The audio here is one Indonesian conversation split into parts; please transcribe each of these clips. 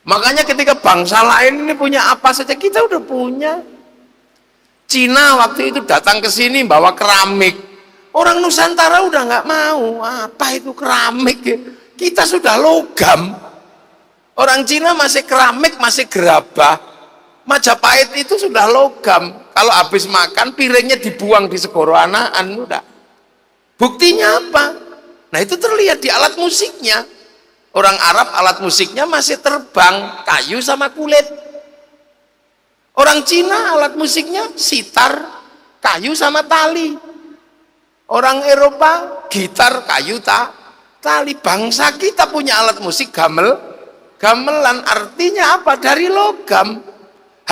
Makanya ketika bangsa lain ini punya apa saja, kita udah punya. Cina waktu itu datang ke sini bawa keramik, orang Nusantara udah nggak mau. Apa itu keramik? Kita sudah logam. Orang Cina masih keramik, masih gerabah. Majapahit itu sudah logam. Kalau habis makan piringnya dibuang di segoro anaan, udah. Buktinya apa? Nah itu terlihat di alat musiknya. Orang Arab alat musiknya masih terbang, kayu sama kulit. Orang Cina alat musiknya sitar, kayu sama tali. Orang Eropa gitar, kayu, tali. Bangsa kita punya alat musik gamelan. Artinya apa? Dari logam.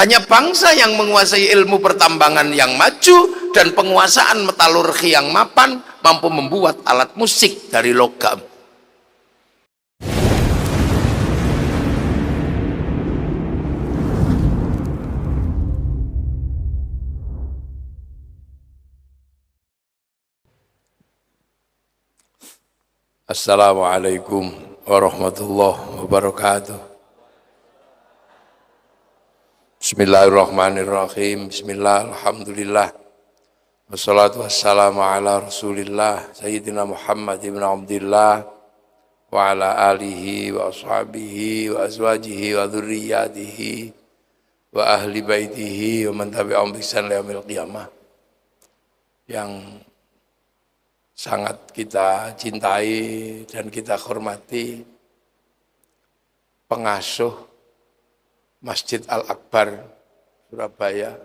Hanya bangsa yang menguasai ilmu pertambangan yang maju dan penguasaan metalurgi yang mapan mampu membuat alat musik dari logam. Assalamualaikum warahmatullahi wabarakatuh. Bismillahirrahmanirrahim. Bismillah, alhamdulillah. Wassalatu wassalamu ala rasulillah Sayyidina Muhammad ibn Abdillah wa ala alihi wa ashabihi wa azwajihi wa dhurriyyatihi wa ahli baitihi wa man tabi'ahum bi ihsan ila yaumil qiyamah. Yang sangat kita cintai dan kita hormati pengasuh Masjid Al-Akbar Surabaya,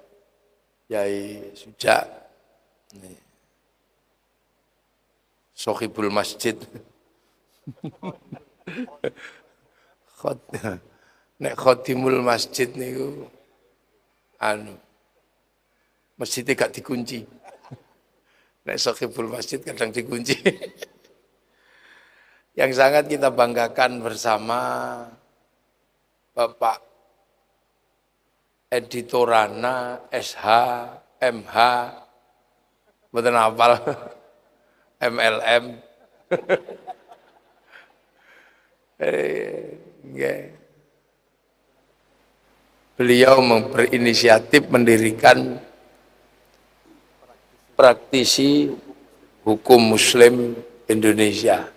Yai Suja, Sohibul Masjid. Nek khotimul masjid niku masjidnya gak dikunci. Nek sohibul masjid kadang dikunci. Yang sangat kita banggakan bersama Bapak Editorana SH, MH, mboten hafal, MLM. Beliau berinisiatif mendirikan praktisi hukum Muslim Indonesia.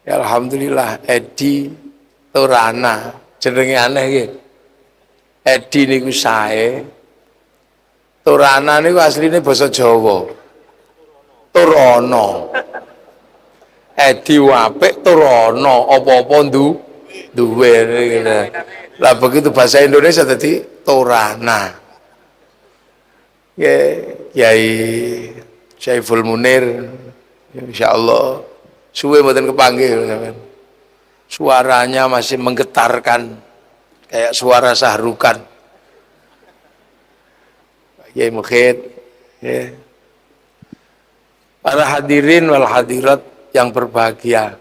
Ya, alhamdulillah, Edi Torana, jenenge aneh nggih. Edi niku sae. Torana niku asline basa Jawa. Torono. Edi apik, Torono apa-apa duwe. Lah begitu bahasa Indonesia tadi Torana. Kiai Syaiful Munir, insyaallah suwe mboten kepanggih, suaranya masih menggetarkan kayak suara Sahrukan. Kiai Mukhid, ya. Para hadirin wal hadirat yang berbahagia,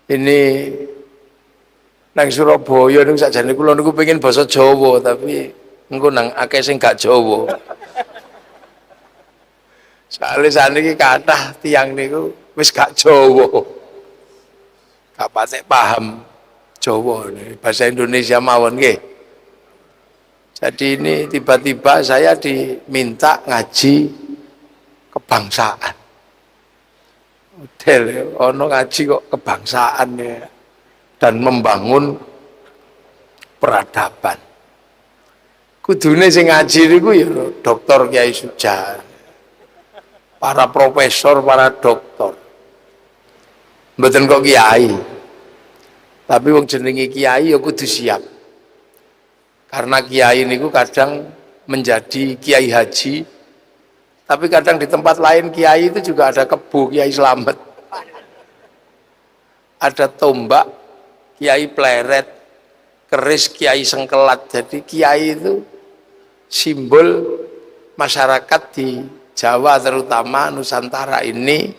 ini nang Surabaya niku sakjane kula niku pengen basa Jawa tapi engko nang akeh sing gak Jawa. Soale saniki kathah tiyang niku wis gak Jawa. Gak patek paham Jawa nih, bahasa Indonesia mawon nggih. Jadi ini tiba-tiba saya diminta ngaji kebangsaan. Model ono ngaji kok kebangsaan ya, dan membangun peradaban. Kudune sing ngaji niku ya Dr. Kiai Suja. Para profesor, para doktor. Mboten kok kiai. Tapi wong jenenge kiai ya kudu siap. Karena kiai niku kadang menjadi kiai haji, tapi kadang di tempat lain kiai itu juga ada kebo Kiai Slamet. Ada tombak Kiai Pleret, keris Kiai Sengkelat. Jadi kiai itu simbol masyarakat di Jawa terutama Nusantara ini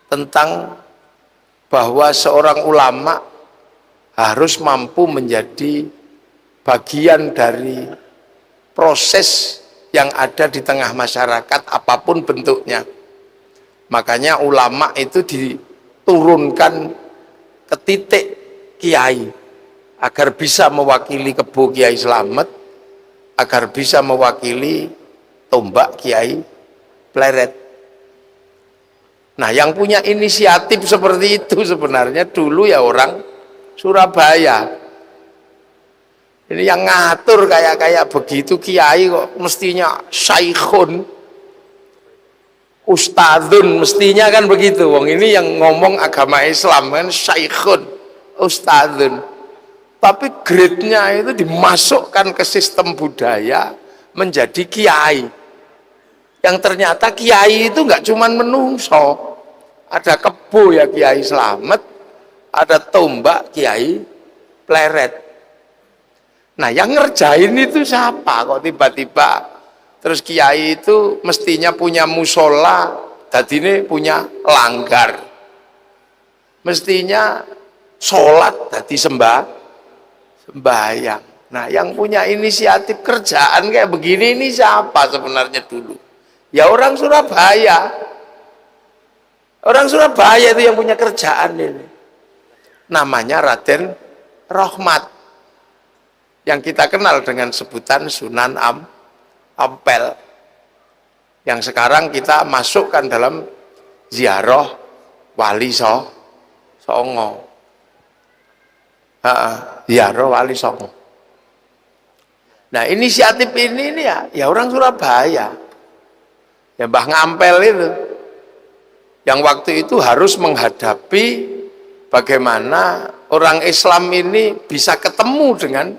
tentang bahwa seorang ulama harus mampu menjadi bagian dari proses yang ada di tengah masyarakat apapun bentuknya. Makanya ulama itu diturunkan ke titik kiai agar bisa mewakili Kebo Kiai Slamet, agar bisa mewakili Tombak Kiai Pleret. Nah, yang punya inisiatif seperti itu sebenarnya dulu ya orang Surabaya. Ini yang ngatur kayak begitu kiai kok mestinya syaikhun, ustadzun, mestinya kan begitu. Wong ini yang ngomong agama Islam kan syaikhun, ustadzun. Tapi grade-nya itu dimasukkan ke sistem budaya menjadi kiai. Yang ternyata kiai itu nggak cuman menungso. Ada Kebo ya Kiai Slamet, ada Tombak Kiai Pleret. Nah, yang ngerjain itu siapa? Kok tiba-tiba terus kiai itu mestinya punya musola, tadi ini punya langgar. Mestinya sholat tadi sembahyang. Nah, yang punya inisiatif kerjaan kayak begini ini siapa sebenarnya dulu? Ya orang Surabaya. Orang Surabaya itu yang punya kerjaan ini. Namanya Raden Rohmat. Yang kita kenal dengan sebutan Sunan Ampel. Yang sekarang kita masukkan dalam ziarah Wali Songo. Ziarah Wali Songo. Nah, inisiatif ini ya orang Surabaya. Ya Mbah Ngampel itu. Yang waktu itu harus menghadapi bagaimana orang Islam ini bisa ketemu dengan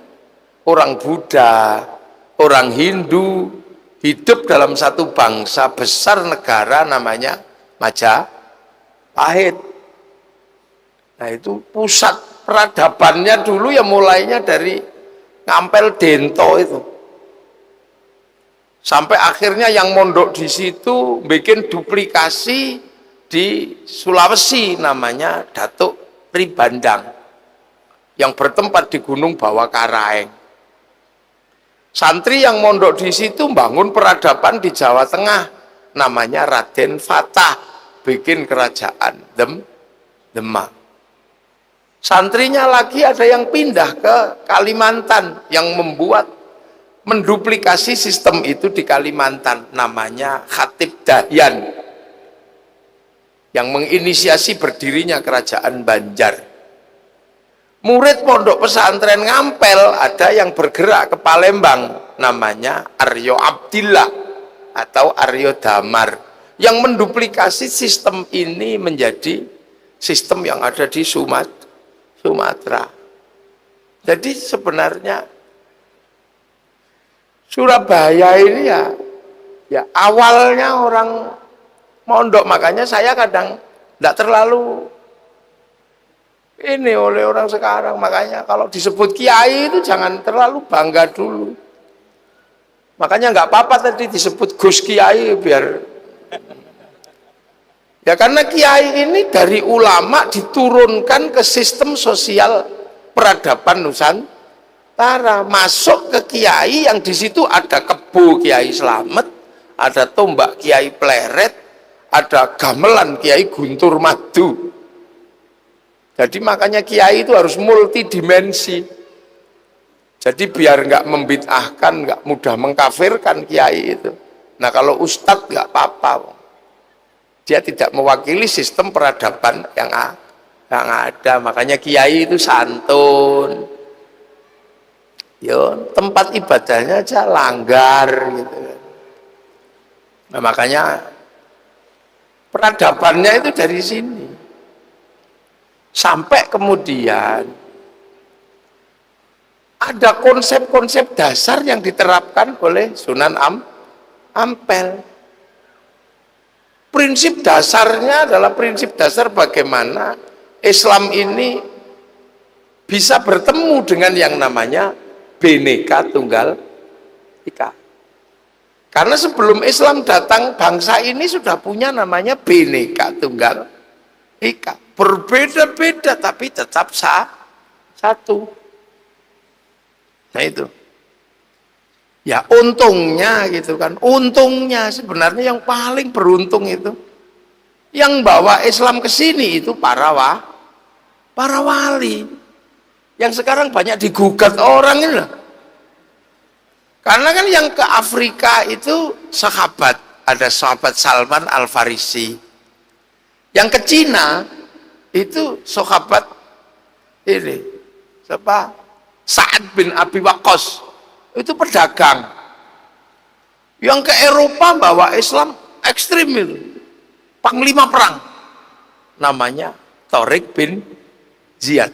orang Buddha, orang Hindu, hidup dalam satu bangsa besar negara namanya Majapahit. Nah, itu pusat peradabannya dulu ya mulainya dari Ngampel Dento itu. Sampai akhirnya yang mondok di situ bikin duplikasi di Sulawesi namanya Datuk Pribandang yang bertempat di Gunung Bawakaraeng. Santri yang mondok di situ bangun peradaban di Jawa Tengah namanya Raden Fatah, bikin kerajaan Demak. Santrinya lagi ada yang pindah ke Kalimantan yang menduplikasi sistem itu di Kalimantan namanya Khatib Dahyan yang menginisiasi berdirinya kerajaan Banjar. Murid pondok pesantren Ngampel ada yang bergerak ke Palembang namanya Aryo Abdillah atau Aryo Damar yang menduplikasi sistem ini menjadi sistem yang ada di Sumatera. Jadi sebenarnya Surabaya ini ya awalnya orang mondok, makanya saya kadang tidak terlalu ini oleh orang sekarang. Makanya kalau disebut kiai itu jangan terlalu bangga dulu. Makanya nggak apa-apa tadi disebut Gus Kiai biar ya, karena kiai ini dari ulama diturunkan ke sistem sosial peradaban Nusantara, masuk ke kiai yang di situ ada Kebo Kiai Slamet, ada Tombak Kiai Pleret, ada gamelan Kiai Guntur Madu. Jadi makanya kiai itu harus multidimensi. Jadi biar nggak membid'ahkan, nggak mudah mengkafirkan kiai itu. Nah, kalau ustadz nggak apa-apa. Dia tidak mewakili sistem peradaban yang ada. Makanya kiai itu santun. Yo, tempat ibadahnya aja langgar gitu. Nah, makanya peradabannya itu dari sini. Sampai kemudian ada konsep-konsep dasar yang diterapkan oleh Sunan Ampel. Prinsip dasarnya adalah prinsip dasar bagaimana Islam ini bisa bertemu dengan yang namanya Bhinneka Tunggal Ika. Karena sebelum Islam datang, bangsa ini sudah punya namanya Bhinneka Tunggal Ika. Berbeda-beda tapi tetap satu. Nah itu. Ya untungnya gitu kan. Untungnya sebenarnya yang paling beruntung itu yang bawa Islam ke sini itu para wali. Yang sekarang banyak digugat orang ini loh. Karena kan yang ke Afrika itu sahabat, ada sahabat Salman Al-Farisi. Yang ke Cina itu sahabat ini, siapa? Sa'ad bin Abi Waqqas, itu pedagang. Yang ke Eropa bawa Islam ekstrim itu, panglima perang, namanya Tariq bin Ziyad.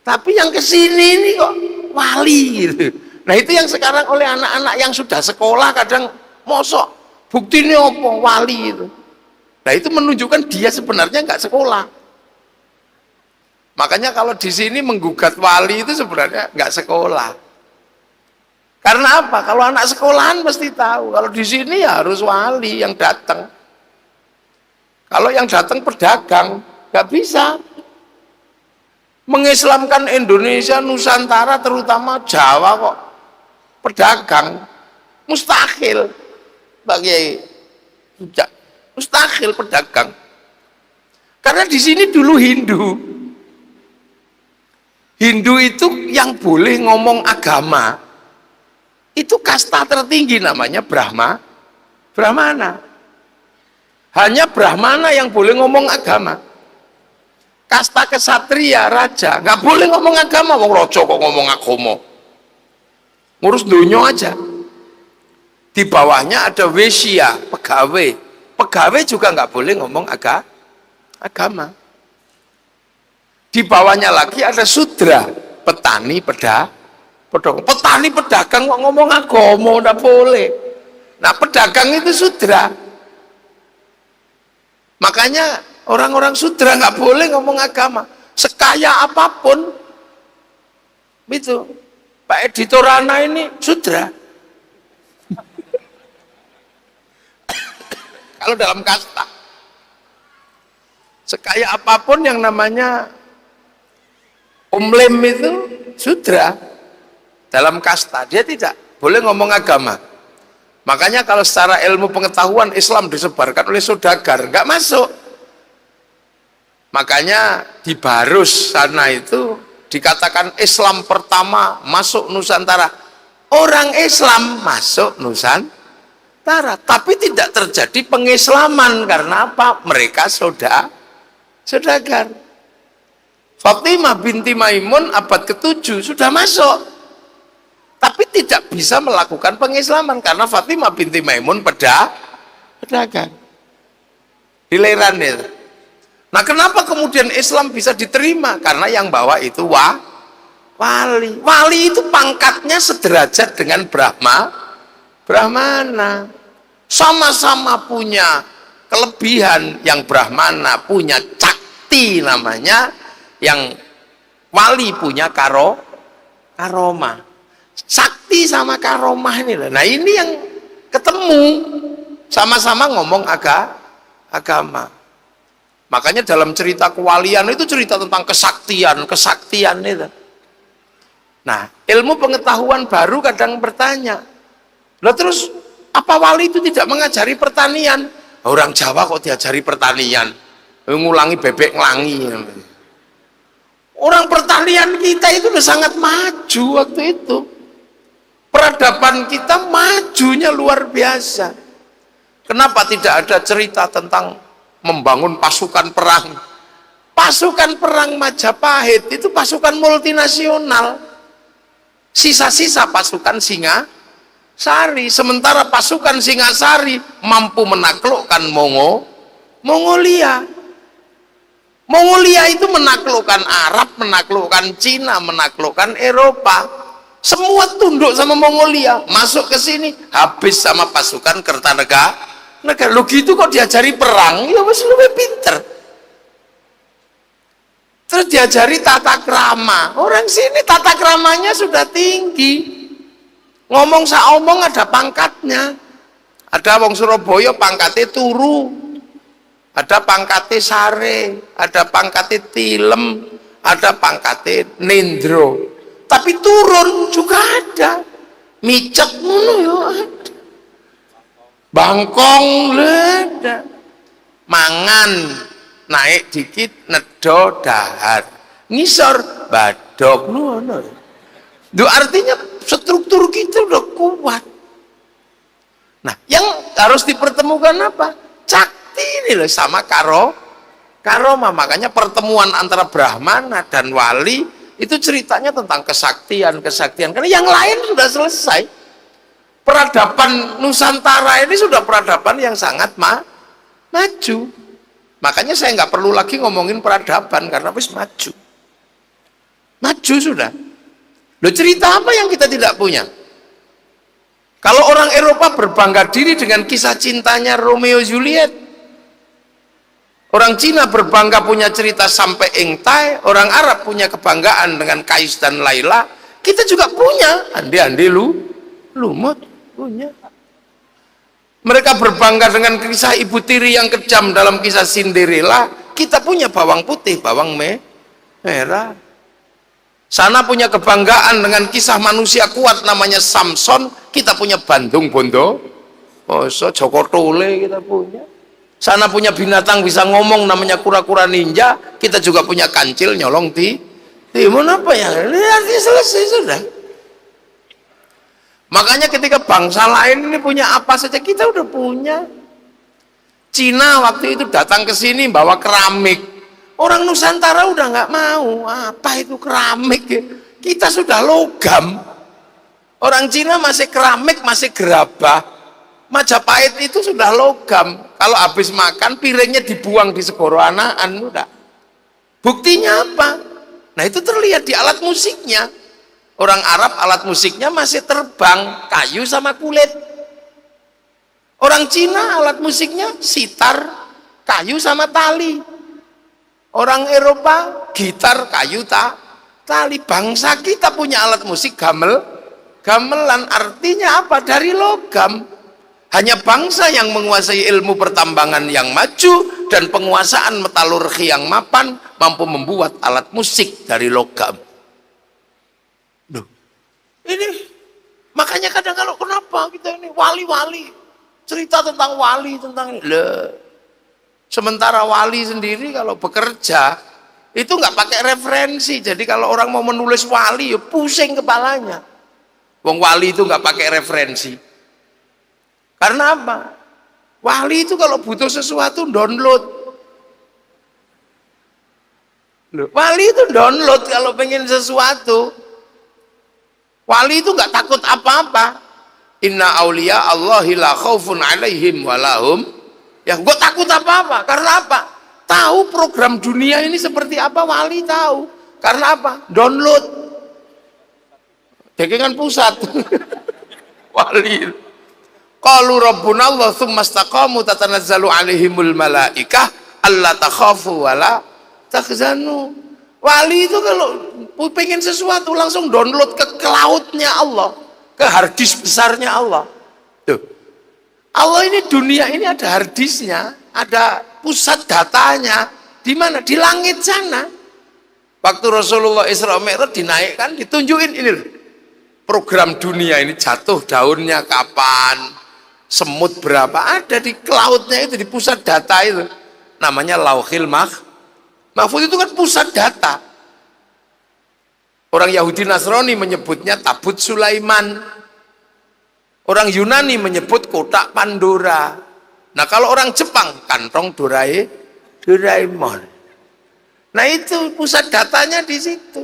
Tapi yang ke sini ini kok wali gitu. Nah itu yang sekarang oleh anak-anak yang sudah sekolah kadang mosok buktinya apa wali itu. Nah itu menunjukkan dia sebenarnya nggak sekolah. Makanya kalau di sini menggugat wali itu sebenarnya nggak sekolah. Karena apa? Kalau anak sekolahan pasti tahu. Kalau di sini ya harus wali yang datang. Kalau yang datang pedagang nggak bisa. Mengislamkan Indonesia, Nusantara, terutama Jawa kok pedagang mustahil bagi mustahil pedagang. Karena di sini dulu Hindu itu yang boleh ngomong agama itu kasta tertinggi namanya Brahmana. Hanya Brahmana yang boleh ngomong agama. Kasta kesatria, raja, nggak boleh ngomong agama. Wong rojo kok ngomong agama, ngurus dunia aja. Di bawahnya ada wesya, pegawai juga nggak boleh ngomong agama. Di bawahnya lagi ada sudra, petani, pedagang. Petani pedagang kok ngomong agama, udah boleh. Nah pedagang itu sudra. Makanya orang-orang sudra nggak boleh ngomong agama, sekaya apapun. Itu Pak Edi Torana ini sudra. Kalau dalam kasta, sekaya apapun yang namanya Lem itu sudra dalam kasta, dia tidak boleh ngomong agama. Makanya kalau secara ilmu pengetahuan Islam disebarkan oleh saudagar, nggak masuk. Makanya di Barus sana itu dikatakan Islam pertama masuk Nusantara. Orang Islam masuk Nusantara, tapi tidak terjadi pengislaman. Karena apa? Mereka saudagar. Fatimah binti Maimun abad ke-7 sudah masuk, tapi tidak bisa melakukan pengislaman karena Fatimah binti Maimun pedagang. Dileran itu. Nah kenapa kemudian Islam bisa diterima? Karena yang bawa itu wali. Wali itu pangkatnya sederajat dengan Brahmana. Sama-sama punya kelebihan. Yang Brahmana punya cakti namanya, yang wali punya karomah. Sakti sama karomah ini loh. Nah ini yang ketemu, sama-sama ngomong agama. Makanya dalam cerita kewalian itu cerita tentang kesaktian itu. Nah, ilmu pengetahuan baru kadang bertanya, lah terus apa wali itu tidak mengajari pertanian? Orang Jawa kok diajari pertanian? Ngulangi bebek ngelangi. Orang pertanian kita itu udah sangat maju waktu itu. Peradaban kita majunya luar biasa. Kenapa tidak ada cerita tentang membangun pasukan perang? Pasukan perang Majapahit itu pasukan multinasional, sisa-sisa pasukan Singasari. Sementara pasukan Singasari mampu menaklukkan Mongolia. Mongolia itu menaklukkan Arab, menaklukkan Cina, menaklukkan Eropa. Semua tunduk sama Mongolia. Masuk ke sini habis sama pasukan Kertanegara. Lo gitu kok diajari perang? Ya masih lebih pinter. Terus diajari tata krama. Orang sini tata kramanya sudah tinggi. Ngomong saomong ada pangkatnya. Ada wong Surabaya pangkatnya turu, ada pangkatnya sare, ada pangkatnya tilem, ada pangkatnya nendro. Tapi turun juga ada. Micet ngono ya ada. Bangkong leda, mangan naik dikit nedo dahar, ngisor dok ngono. Itu artinya struktur kita udah kuat. Nah, yang harus dipertemukan apa? Cakti ini loh sama karoma. Makanya pertemuan antara Brahmana dan wali itu ceritanya tentang kesaktian. Karena yang lain sudah selesai. Peradaban Nusantara ini sudah peradaban yang sangat maju. Makanya saya nggak perlu lagi ngomongin peradaban karena wis maju. Maju sudah. Loh, cerita apa yang kita tidak punya? Kalau orang Eropa berbangga diri dengan kisah cintanya Romeo Juliet, orang Cina berbangga punya cerita Sampai Engtai, orang Arab punya kebanggaan dengan Kais dan Laila, kita juga punya andi-andi lumut punya. Mereka berbangga dengan kisah ibu tiri yang kejam dalam kisah Cinderella, kita punya bawang putih, bawang merah. Sana punya kebanggaan dengan kisah manusia kuat namanya Samson, kita punya Bandung Bondo, Joko Tole kita punya. Sana punya binatang bisa ngomong namanya kura-kura ninja, kita juga punya kancil nyolong timun apa ya? Ini selesai sudah. Makanya ketika bangsa lain ini punya apa saja, kita udah punya. Cina waktu itu datang ke sini bawa keramik. Orang Nusantara udah nggak mau. Apa itu keramik? Kita sudah logam. Orang Cina masih keramik, masih gerabah. Majapahit itu sudah logam. Kalau habis makan piringnya dibuang di segoro anaan udah. Buktinya apa? Nah, itu terlihat di alat musiknya. Orang Arab alat musiknya masih terbang, kayu sama kulit. Orang Cina alat musiknya sitar, kayu sama tali. Orang Eropa gitar, kayu, tali. Bangsa kita punya alat musik gamelan. Artinya apa? Dari logam. Hanya bangsa yang menguasai ilmu pertambangan yang maju dan penguasaan metalurgi yang mapan mampu membuat alat musik dari logam. Duh, ini makanya kadang kalau kenapa kita ini wali-wali cerita tentang wali tentang sementara wali sendiri kalau bekerja itu nggak pakai referensi. Jadi kalau orang mau menulis wali ya pusing kepalanya. Wong wali itu nggak pakai referensi. Karena apa? Wali itu kalau butuh sesuatu download. Loh, wali itu download kalau pengen sesuatu. Wali itu nggak takut apa-apa. Inna auliya Allahi la khaufun alaihim walahum. Ya, gue takut apa-apa. Karena apa? Tahu program dunia ini seperti apa, wali tahu. Karena apa? Download. Dekengan pusat. Wali. Qalu rabbuna Allah tsumma istaqamu tatanazzalu alaihimul malaikah alla takhafu wala tahzanu. Wali itu kalau pengen sesuatu langsung download ke cloud-nya Allah, ke harddisk besarnya Allah. Tuh. Allah ini dunia ini ada harddisknya, ada pusat datanya. Di mana? Di langit sana. Waktu Rasulullah Isra Mi'raj dinaikkan, ditunjukin ini loh. Program dunia ini jatuh daunnya kapan, semut berapa, ada di cloud-nya itu, di pusat data itu. Namanya Lauhil Mahfuz, itu kan pusat data. Orang Yahudi Nasrani menyebutnya Tabut Sulaiman. Orang Yunani menyebut kotak Pandora. Nah, kalau orang Jepang kantong Doraemon. Nah, itu pusat datanya di situ.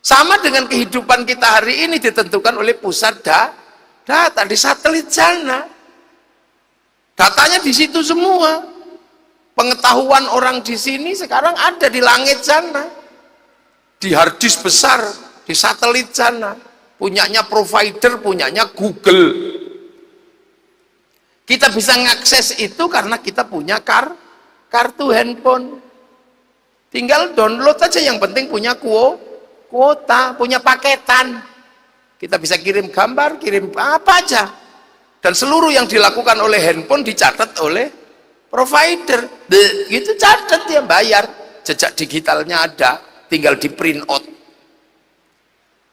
Sama dengan kehidupan kita hari ini ditentukan oleh pusat data di satelit sana. Datanya di situ semua. Pengetahuan orang di sini sekarang ada di langit sana. Di harddisk besar, di satelit sana. Punyanya provider, punyanya Google. Kita bisa mengakses itu karena kita punya kartu handphone. Tinggal download aja, yang penting punya kuota, punya paketan. Kita bisa kirim gambar, kirim apa aja. Dan seluruh yang dilakukan oleh handphone dicatat oleh provider. Gitu catat, dia bayar. Jejak digitalnya ada, tinggal di print out.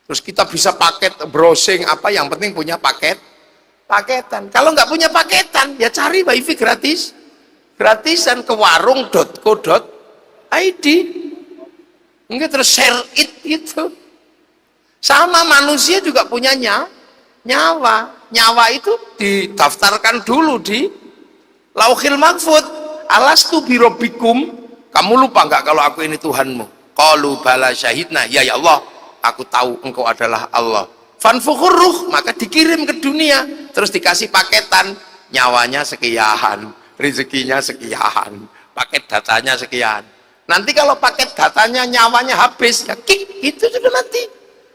Terus kita bisa paket browsing apa, yang penting punya paketan. Kalau nggak punya paketan, ya cari wifi gratisan ke warung.co.id. Enggak, terus share it itu. Sama manusia juga punya nyawa. Nyawa itu didaftarkan dulu di Lauhil Mahfud. Alastu birabbikum, kamu lupa nggak kalau aku ini Tuhanmu? Qalu bala syahidna, ya Allah, aku tahu engkau adalah Allah. Fanfukhur ruh, maka dikirim ke dunia, terus dikasih paketan, nyawanya sekian, rezekinya sekian, paket datanya sekian. Nanti kalau paket datanya nyawanya habis, ya kick, itu sudah mati.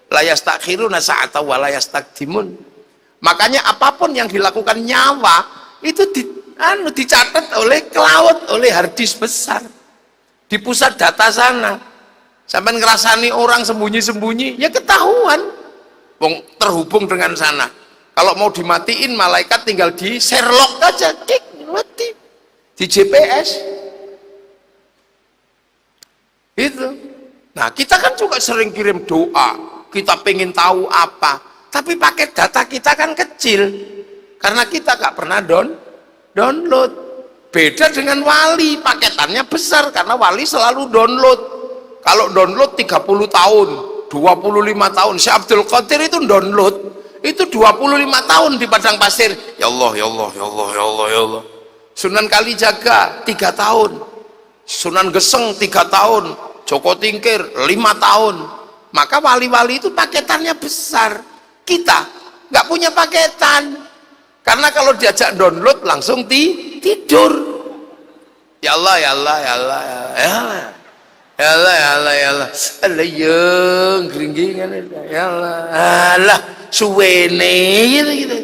La yastakhiruna sa'ata wa la yastaqdimun. Makanya apapun yang dilakukan nyawa itu dicatat oleh cloud, oleh harddisk besar di pusat data sana. Sampai ngerasani orang sembunyi-sembunyi, ya ketahuan. Terhubung dengan sana. Kalau mau dimatiin, malaikat tinggal di Sherlock aja, klik, mati. Di GPS. Itu. Nah, kita kan juga sering kirim doa. Kita pengen tahu apa. Tapi paket data kita kan kecil. Karena kita gak pernah download. Beda dengan wali, paketannya besar karena wali selalu download. Kalau download 30 tahun, 25 tahun. Syekh Abdul Qadir itu download itu 25 tahun di padang pasir. Ya Allah, ya Allah, ya Allah, ya Allah, ya Allah. Sunan Kalijaga 3 tahun. Sunan Geseng 3 tahun. Joko Tingkir 5 tahun. Maka wali-wali itu paketannya besar. Kita nggak punya paketan. Karena kalau diajak download langsung tidur. Ya Allah, ya Allah, ya Allah, ya Allah. Ya Allah, ya Allah, ya Allah. Allah yang geringgingan. Ya Allah. Allah, suwene gitu.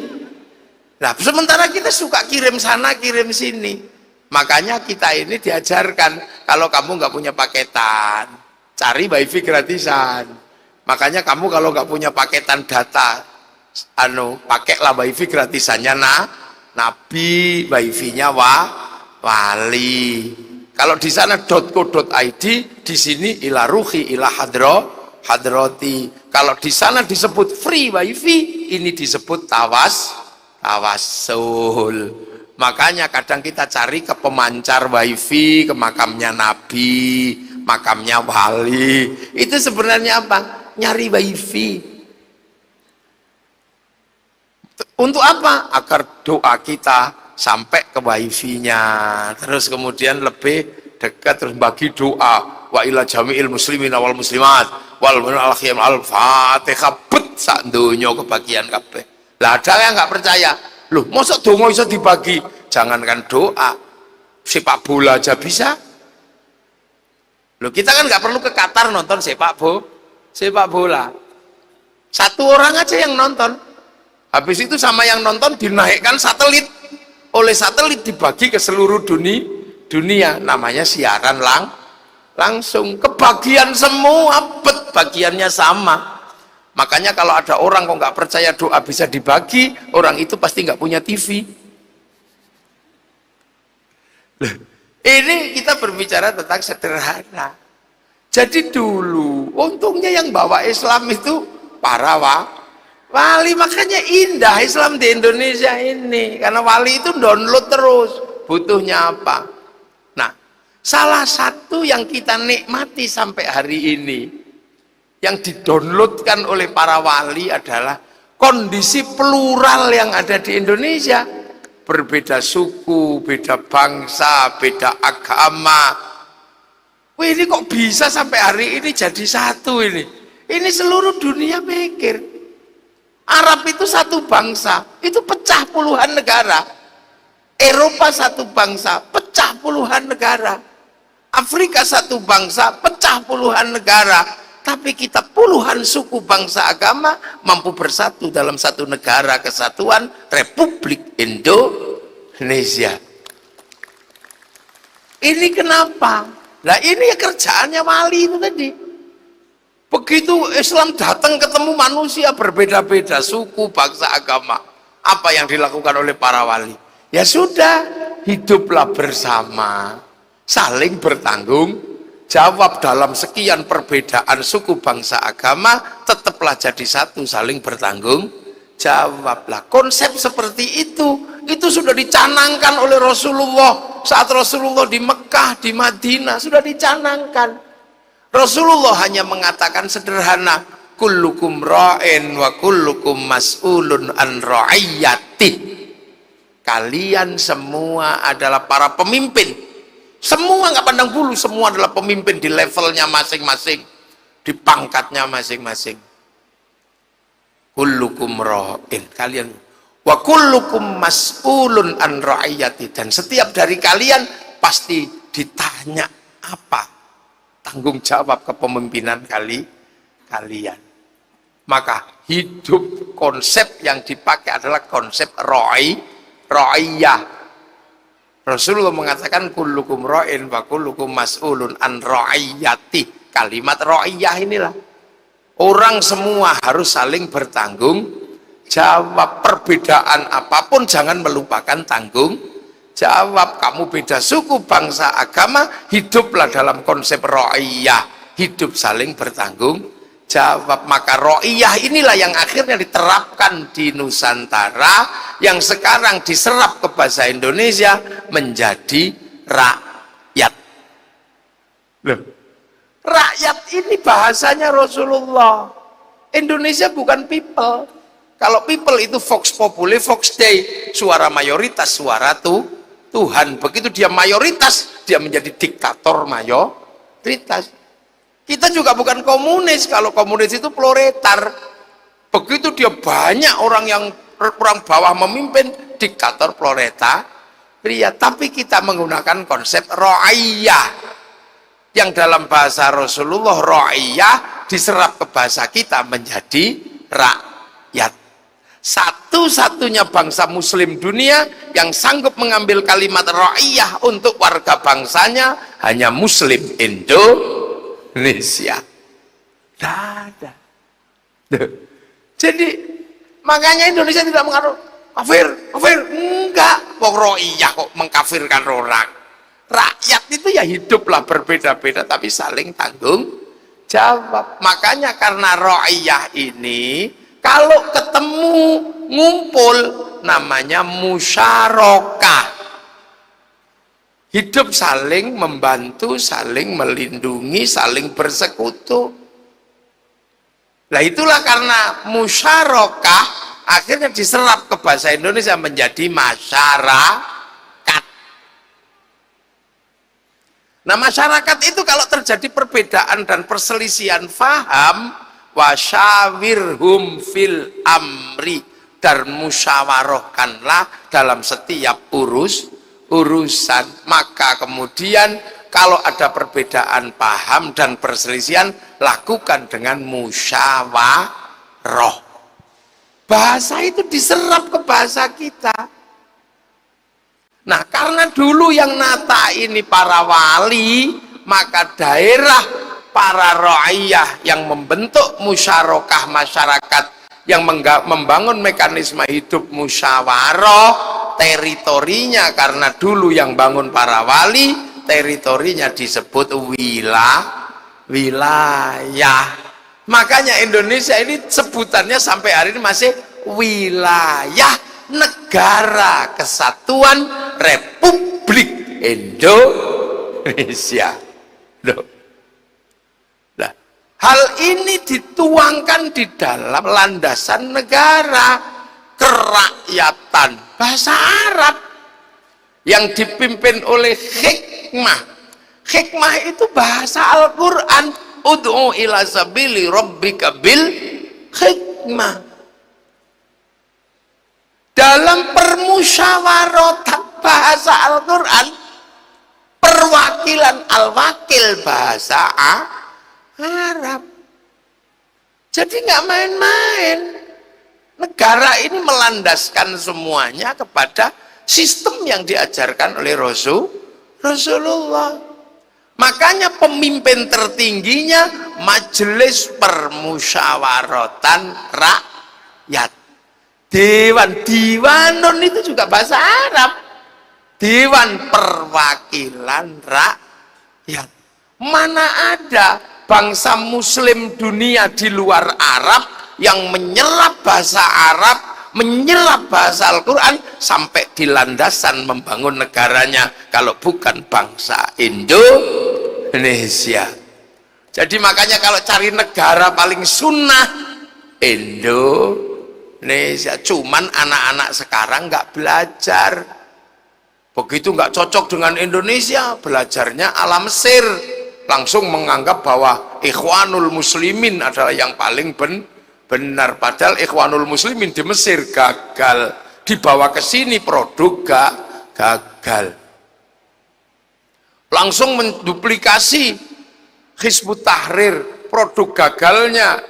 Nah, sementara kita suka kirim sana, kirim sini. Makanya kita ini diajarkan, kalau kamu nggak punya paketan, cari wifi gratisan. Makanya kamu kalau nggak punya paketan data, pakailah wifi gratisannya Nabi, wifi-nya wali. Kalau di sana .co.id, di sini ila ruhi ila hadrati. Kalau di sana disebut free wifi, ini disebut tawassul. Makanya kadang kita cari ke pemancar wifi, ke makamnya Nabi, makamnya wali. Itu sebenarnya apa? Nyari wifi. Untuk apa? Agar doa kita sampai ke wifi-nya, terus kemudian lebih dekat, terus bagi doa wa ila jami'il muslimin wal muslimat wal mu'alkhiyam al-fatihah bet sak donya kebagian kabeh. Lah ada yang nggak percaya, loh mosok donga iso dibagi? Jangankan doa, sepak bola aja bisa. Loh kita kan nggak perlu ke Qatar nonton sepak bola. Satu orang aja yang nonton, habis itu sama yang nonton dinaikkan satelit. Oleh satelit dibagi ke seluruh dunia, namanya siaran langsung, kebagian semua, bagiannya sama. Makanya kalau ada orang kok nggak percaya doa bisa dibagi, orang itu pasti nggak punya TV. Ini kita berbicara tentang sederhana. Jadi dulu untungnya yang bawa Islam itu para wali, makanya indah Islam di Indonesia ini, karena wali itu download terus, butuhnya apa. Nah, salah satu yang kita nikmati sampai hari ini, yang didownloadkan oleh para wali adalah kondisi plural yang ada di Indonesia. Berbeda suku, beda bangsa, beda agama. Wih, ini kok bisa sampai hari ini jadi satu ini? Ini seluruh dunia mikir. Arab itu satu bangsa, itu pecah puluhan negara. Eropa satu bangsa, pecah puluhan negara. Afrika satu bangsa, pecah puluhan negara. Tapi kita puluhan suku, bangsa, agama mampu bersatu dalam satu negara kesatuan Republik Indonesia. Ini kenapa? Nah ini kerjaannya wali itu tadi. Begitu Islam datang ketemu manusia berbeda-beda suku, bangsa, agama, apa yang dilakukan oleh para wali? Ya sudah, hiduplah bersama, saling bertanggung jawab dalam sekian perbedaan suku, bangsa, agama, tetaplah jadi satu, saling bertanggung jawablah. Konsep seperti itu sudah dicanangkan oleh Rasulullah saat Rasulullah di Mekah, di Madinah, sudah dicanangkan. Rasulullah hanya mengatakan sederhana, kullukum ra'in wa kullukum mas'ulun an ra'iyati. Kalian semua adalah para pemimpin. Semua nggak pandang bulu, semua adalah pemimpin di levelnya masing-masing, di pangkatnya masing-masing. Kullukum ra'in, kalian wa kullukum mas'ulun an ra'iyati, dan setiap dari kalian pasti ditanya apa tanggung jawab kepemimpinan kalian. Maka hidup konsep yang dipakai adalah konsep ra'iyah. Rasulullah mengatakan kullukum ra'in wa kullukum mas'ulun an ra'iyati. Kalimat ra'iyah inilah, orang semua harus saling bertanggung jawab. Perbedaan apapun jangan melupakan tanggung jawab. Kamu beda suku, bangsa, agama, hiduplah dalam konsep ra'iyah, hidup saling bertanggung jawab. Maka ra'iyah inilah yang akhirnya diterapkan di Nusantara, yang sekarang diserap ke bahasa Indonesia menjadi rakyat. Loh, rakyat ini bahasanya Rasulullah. Indonesia bukan people. Kalau people itu vox populi, vox dei, suara mayoritas, suara Tuhan. Begitu dia mayoritas, dia menjadi diktator mayoritas. Kita juga bukan komunis. Kalau komunis itu proletar. Begitu dia banyak orang bawah memimpin, diktator proletar. Tapi kita menggunakan konsep ra'iyah, yang dalam bahasa Rasulullah ra'iyah diserap ke bahasa kita menjadi rakyat. Satu-satunya bangsa muslim dunia yang sanggup mengambil kalimat ra'iyah untuk warga bangsanya hanya muslim Indonesia. Tidak ada. Jadi makanya Indonesia tidak mengaruh kafir. Enggak, wong ra'iyah kok mengkafirkan orang. Rakyat itu ya hiduplah berbeda-beda tapi saling tanggung jawab. Makanya karena ra'iyah ini, kalau ketemu ngumpul namanya musyarakah. Hidup saling membantu, saling melindungi, saling bersekutu. Nah itulah karena musyarakah akhirnya diserap ke bahasa Indonesia menjadi masyarakat. Nah masyarakat itu kalau terjadi perbedaan dan perselisihan faham, wasyawirhum fil amri, dan musyawarahkanlah dalam setiap urusan. Maka kemudian kalau ada perbedaan paham dan perselisihan, lakukan dengan musyawarah. Bahasa itu diserap ke bahasa kita. Nah karena dulu yang nata ini para wali, maka daerah para ra'iyah yang membentuk musyarakah masyarakat, yang membangun mekanisme hidup musyawarah, teritorinya karena dulu yang bangun para wali, teritorinya disebut wilayah. Makanya Indonesia ini sebutannya sampai hari ini masih wilayah negara kesatuan Republik Indonesia. Loh. Nah, hal ini dituangkan di dalam landasan negara kerakyatan bahasa Arab yang dipimpin oleh hikmah. Hikmah itu bahasa Al-Quran. Ud'u ila sabili rabbika bil hikmah. Dalam permusyawaratan bahasa Al-Quran, perwakilan al-wakil bahasa Arab. Jadi nggak main-main. Negara ini melandaskan semuanya kepada sistem yang diajarkan oleh Rasulullah. Makanya pemimpin tertingginya Majelis Permusyawaratan Rakyat. Diwan itu juga bahasa Arab. Dewan Perwakilan Rakyat. Mana ada bangsa muslim dunia di luar Arab yang menyerap bahasa Arab, menyerap bahasa Al-Quran sampai di landasan membangun negaranya kalau bukan bangsa Indonesia. Jadi makanya kalau cari negara paling sunnah, Indonesia. Cuman anak-anak sekarang nggak belajar, begitu nggak cocok dengan Indonesia, belajarnya ala Mesir, langsung menganggap bahwa Ikhwanul Muslimin adalah yang paling benar. Padahal Ikhwanul Muslimin di Mesir gagal, dibawa ke sini produk gagal. Langsung menduplikasi Hizbut Tahrir, produk gagalnya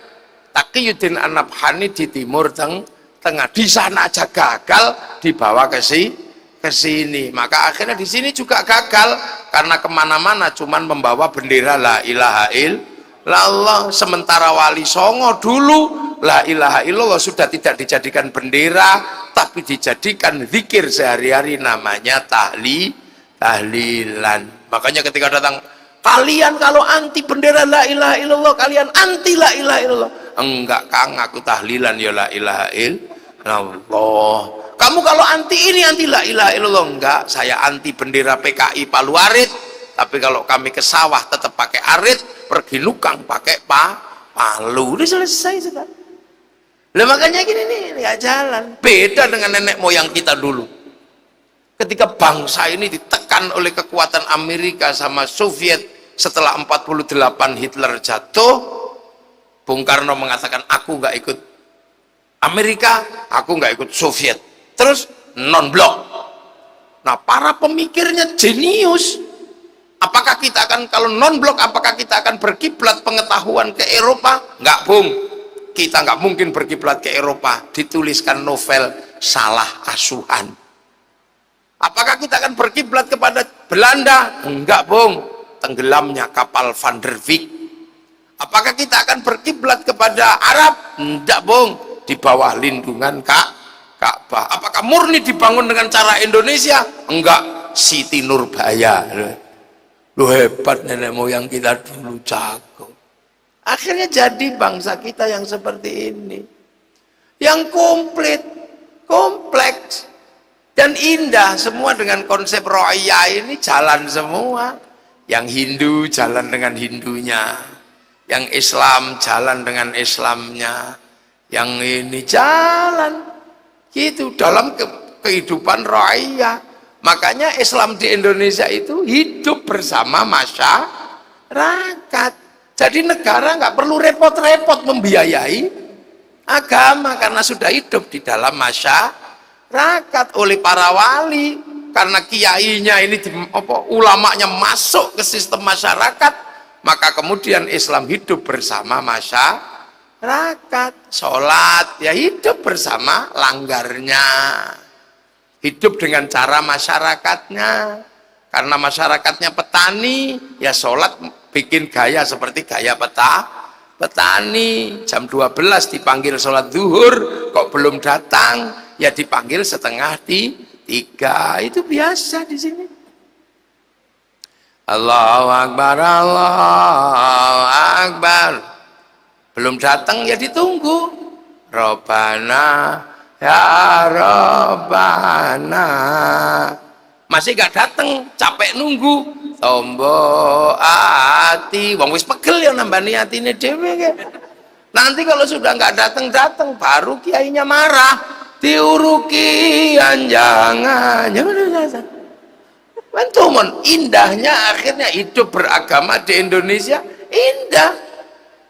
Taqiyuddin An-Nabhani di Timur Tengah. Di sana aja gagal, dibawa ke sini. Maka akhirnya di sini juga gagal, karena kemana-mana cuman membawa bendera la ilaha illallah. Sementara Wali Songo dulu la ilaha illallah sudah tidak dijadikan bendera, tapi dijadikan zikir sehari-hari, namanya tahlilan. Makanya ketika datang, kalian kalau anti bendera la ilaha illallah, kalian anti la ilaha illallah. Enggak Kang, aku tahlilan ya la ilaha illallah. Kamu kalau anti ini, anti la ilaha illallah. Enggak, saya anti bendera PKI Palu Arit, tapi kalau kami ke sawah tetap pakai arit, pergi nukang pakai palu. Udah selesai sudah. Lah makanya gini nih, nggak jalan. Beda dengan nenek moyang kita dulu. Ketika bangsa ini ditekan oleh kekuatan Amerika sama Soviet, setelah 48 Hitler jatuh, Bung Karno mengatakan, aku nggak ikut Amerika, aku nggak ikut Soviet, terus non-blok. Nah, para pemikirnya jenius. Apakah kita akan, kalau non-blok, apakah kita akan berkiblat pengetahuan ke Eropa? Nggak, Bung, kita nggak mungkin berkiblat ke Eropa. Dituliskan novel Salah Asuhan. Apakah kita akan berkiblat kepada Belanda? Enggak, Bung, tenggelamnya kapal Van der Wijk. Apakah kita akan berkiblat kepada Arab? Enggak, Bung, di bawah lindungan Ka'bah. Apakah murni dibangun dengan cara Indonesia? Enggak, Siti Nurbaya. Lu hebat, nenek moyang kita dulu jago. Akhirnya jadi bangsa kita yang seperti ini, yang komplit, kompleks dan indah, semua dengan konsep ro'iyah ini jalan semua. Yang Hindu jalan dengan Hindunya, yang Islam jalan dengan Islamnya, yang ini jalan gitu dalam kehidupan ro'iyah. Makanya Islam di Indonesia itu hidup bersama masyarakat. Jadi negara nggak perlu repot-repot membiayai agama, karena sudah hidup di dalam masyarakat oleh para wali. Karena kiainya ini ulamanya masuk ke sistem masyarakat, maka kemudian Islam hidup bersama masyarakat. Sholat ya hidup bersama langgarnya, hidup dengan cara masyarakatnya. Karena masyarakatnya petani, ya sholat bikin gaya seperti gaya petani. Jam 12 dipanggil sholat zuhur, kok belum datang, ya dipanggil setengah 3. Itu biasa di sini. Allahu Akbar, Allahu Akbar. Belum datang ya ditunggu. Robbana ya Robbana. Masih gak datang, capek nunggu. Tombo ati, wong wis pegel ya nambani atine dhewe. Nanti kalau sudah nggak datang baru kiainya marah. Diuruki jangan bantuan. Indahnya akhirnya hidup beragama di Indonesia indah.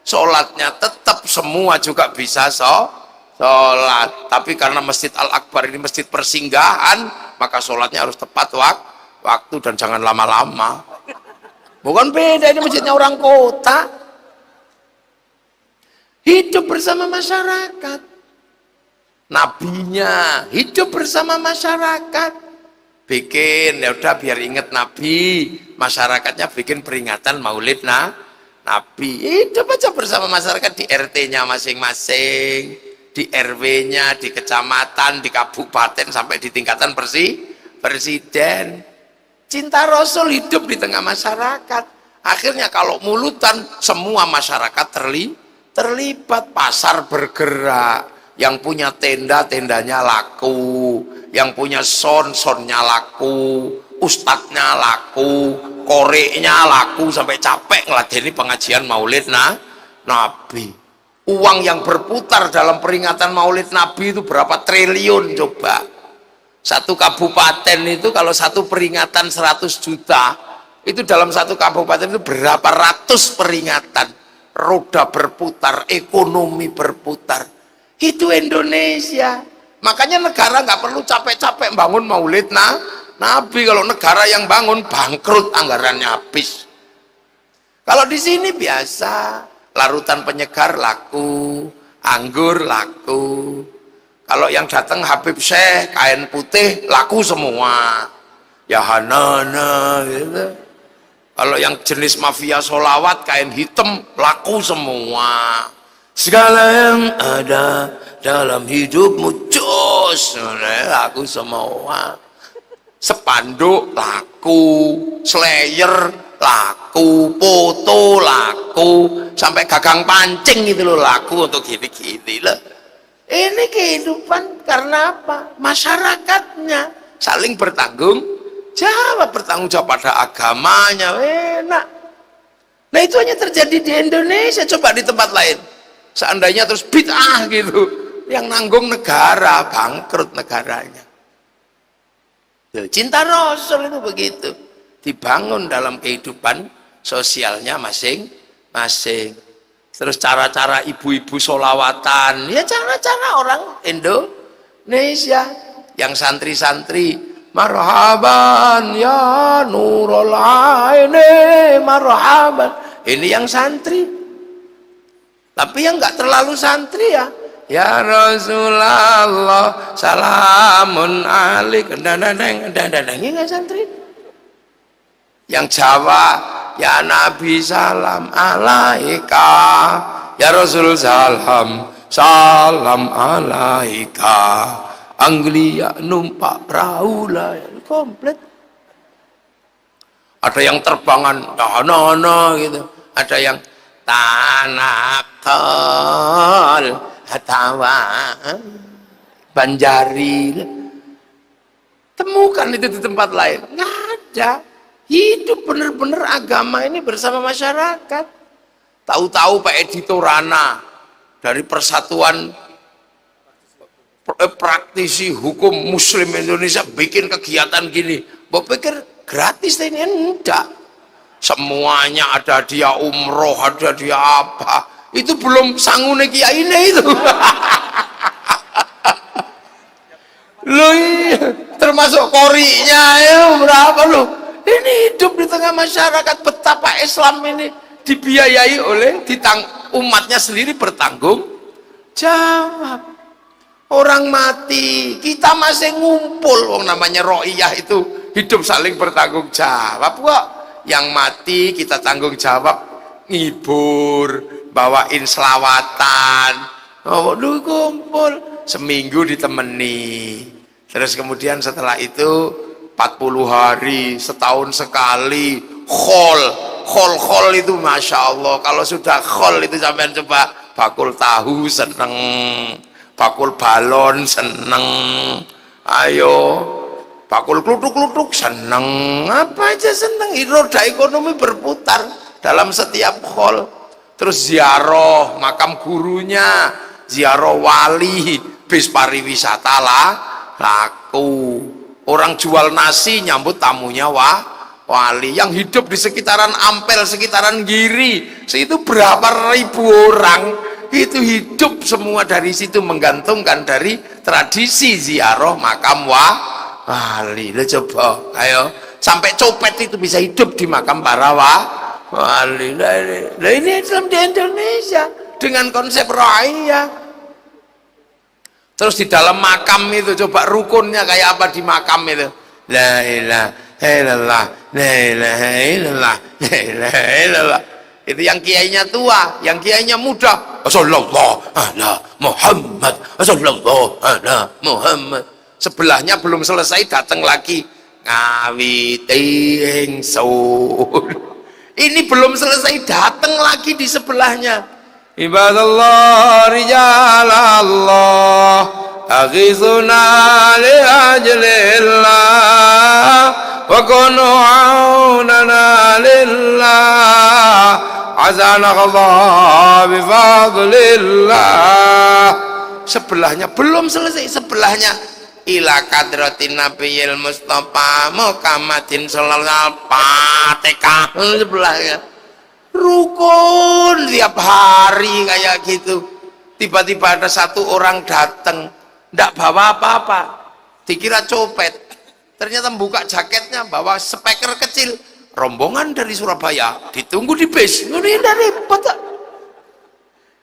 Sholatnya tetap semua juga bisa sholat, tapi karena Masjid Al-Akbar ini masjid persinggahan, maka sholatnya harus tepat waktu dan jangan lama-lama. Bukan beda, ini masjidnya orang kota. Hidup bersama masyarakat. Nabinya hidup bersama masyarakat, bikin ya udah biar inget Nabi, masyarakatnya bikin peringatan Maulid Nabi. Hidup aja bersama masyarakat di RT-nya masing-masing, di RW-nya, di kecamatan, di kabupaten, sampai di tingkatan presiden. Cinta Rasul hidup di tengah masyarakat. Akhirnya kalau mulutan semua masyarakat terlibat, pasar bergerak. Yang punya tenda, tendanya laku. Yang punya sonnya laku. ustadznya laku, koreknya laku, sampai capek ngeladeni pengajian maulid Nabi. Uang yang berputar dalam peringatan maulid Nabi itu berapa triliun coba. Satu kabupaten itu kalau satu peringatan 100 juta, itu dalam satu kabupaten itu berapa ratus peringatan. Roda berputar, ekonomi berputar. Itu Indonesia. Makanya negara nggak perlu capek-capek bangun maulid Nabi. Kalau negara yang bangun bangkrut, anggarannya habis. Kalau di sini biasa, larutan penyegar laku, anggur laku. Kalau yang datang Habib Syekh, kain putih laku semua. Ya Hanana gitu. Kalau yang jenis mafia solawat, kain hitam laku semua. Segala yang ada dalam hidupmu jos laku semua. Spanduk laku, slayer laku, foto laku, sampai gagang pancing itu loh laku untuk gini-gini loh. Ini kehidupan karena apa? Masyarakatnya saling bertanggung jawab pada agamanya. Enak. Nah itu hanya terjadi di Indonesia. Coba di tempat lain, seandainya terus bid'ah gitu, yang nanggung negara, bangkrut negaranya. Cinta Rasul itu begitu, dibangun dalam kehidupan sosialnya masing-masing. Terus cara-cara ibu-ibu solawatan, ya cara-cara orang Indonesia. Yang santri-santri, marhaban ya nurul aini marhaban, ini yang santri. Tapi yang nggak terlalu santri ya Rasulullah salamun alaik, ini nggak santri. Yang Jawa, ya Nabi salam alaika, ya Rasul salam alaika. Anglia numpak perahu lah, komplit. Ada yang terbangan dana gitu, ada yang tanakal hatawa banjari. Temukan itu di tempat lain, nggak ada. Hidup bener-bener agama ini bersama masyarakat. Tahu-tahu Pak Edi Torana dari Persatuan Praktisi Hukum Muslim Indonesia bikin kegiatan gini. Bapak pikir gratis ini? Enggak. Semuanya ada, dia umroh, ada dia apa. Itu belum sangune kiai ini itu. Loh iya, termasuk korinya ya berapa loh. Ini hidup di tengah masyarakat, betapa Islam ini dibiayai oleh umatnya sendiri bertanggung jawab. Orang mati, kita masih ngumpul. Wong namanya ro'iyah itu hidup saling bertanggung jawab kok. Yang mati kita tanggung jawab, ngibur, bawain selawatan. Oh, lu kumpul seminggu ditemani. Terus kemudian setelah itu 40 hari, setahun sekali, khol itu Masya Allah. Kalau sudah khol itu sampean coba bakul tahu seneng, bakul balon seneng, ayo bakul klutuk-klutuk seneng, apa aja seneng. Roda ekonomi berputar dalam setiap khol. Terus ziarah makam gurunya, ziarah wali, bis pariwisata lah laku. Orang jual nasi nyambut tamunya wali. Yang hidup di sekitaran Ampel, sekitaran Giri, itu berapa ribu orang itu hidup semua dari situ, menggantungkan dari tradisi ziarah makam wali. Lo coba, ayo, sampai copet itu bisa hidup di makam para wali. Nah, ini Islam di Indonesia dengan konsep raya. Terus di dalam makam itu coba rukunnya kayak apa di makam itu? La ilaha illallah, la ilaha illallah, la ilaha illallah. Itu yang kiainya tua, yang kiainya muda. Sallallahu ala Muhammad, sallallahu ala Muhammad. Sebelahnya belum selesai datang lagi ngawiti ingsun. Ini belum selesai datang lagi di sebelahnya. Ibadallah rijalallah aghithuna li ajlillah wa kunu aunana lillah azanallah bi fadlillah. Sebelahnya belum selesai, sebelahnya ila kadratin nabiyil mustafa Muhammadin sallallahu alaihi Fatihah. Sebelahnya rukun tiap hari kayak gitu. Tiba-tiba ada satu orang datang, ndak bawa apa-apa, dikira copet, ternyata buka jaketnya bawa speaker kecil, rombongan dari Surabaya ditunggu di bis. Ini repot.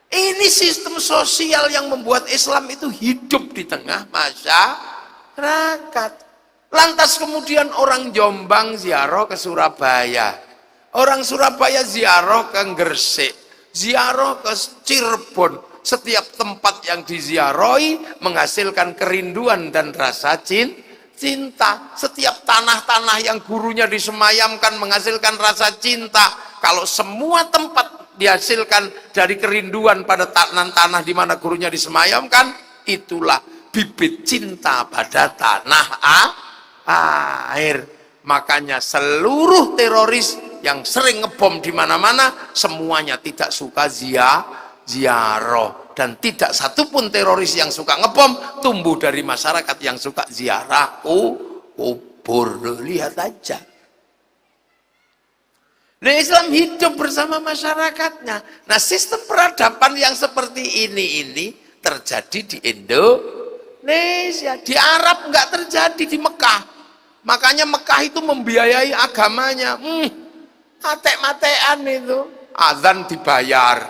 Ini sistem sosial yang membuat Islam itu hidup di tengah masyarakat. Lantas kemudian orang Jombang ziarah ke Surabaya, orang Surabaya ziarah ke Gresik, ziarah ke Cirebon. Setiap tempat yang diziarahi menghasilkan kerinduan dan rasa cinta. Setiap tanah-tanah yang gurunya disemayamkan menghasilkan rasa cinta. Kalau semua tempat dihasilkan dari kerinduan pada tanah di mana gurunya disemayamkan, itulah bibit cinta pada tanah air. Makanya seluruh teroris yang sering ngebom di mana-mana semuanya tidak suka ziarah, dan tidak satupun teroris yang suka ngebom tumbuh dari masyarakat yang suka ziarah kubur. Lihat aja. Nah, Islam hidup bersama masyarakatnya. Nah, sistem peradaban yang seperti ini terjadi di Indonesia. Di Arab nggak terjadi, di Mekah. Makanya Mekah itu membiayai agamanya. Matek-matean itu. Azan dibayar,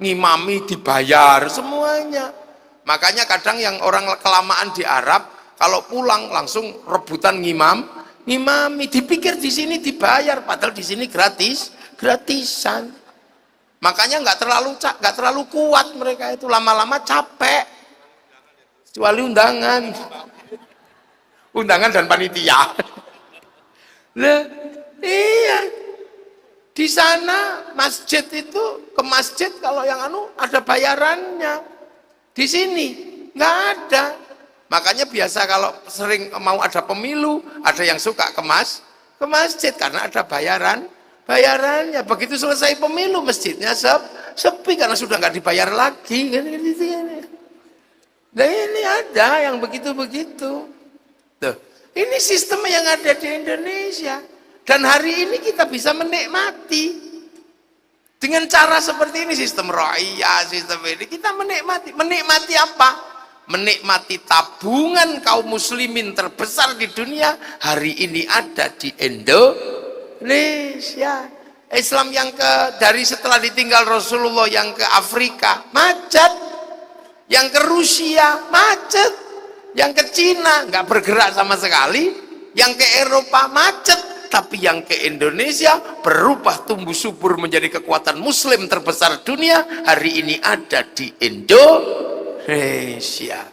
ngimami dibayar, semuanya. Makanya kadang yang orang kelamaan di Arab kalau pulang langsung rebutan ngimami, dipikir di sini dibayar, padahal di sini gratisan. Makanya nggak terlalu kuat mereka itu, lama-lama capek. Kecuali undangan dan panitia. Lah, iya. Di sana masjid itu, ke masjid kalau yang ada bayarannya. Di sini nggak ada. Makanya biasa kalau sering mau ada pemilu, ada yang suka ke masjid karena ada bayarannya. Begitu selesai pemilu masjidnya sepi karena sudah nggak dibayar lagi. Nah, ini ada yang begitu-begitu. Tuh, ini sistem yang ada di Indonesia. Dan hari ini kita bisa menikmati dengan cara seperti ini, sistem ra'iyah, sistem ini kita menikmati apa? Menikmati tabungan kaum muslimin terbesar di dunia hari ini ada di Indonesia. Islam yang dari setelah ditinggal Rasulullah yang ke Afrika macet, yang ke Rusia macet, yang ke Cina nggak bergerak sama sekali, yang ke Eropa macet. Tapi yang ke Indonesia berubah tumbuh subur menjadi kekuatan muslim terbesar dunia hari ini ada di Indonesia.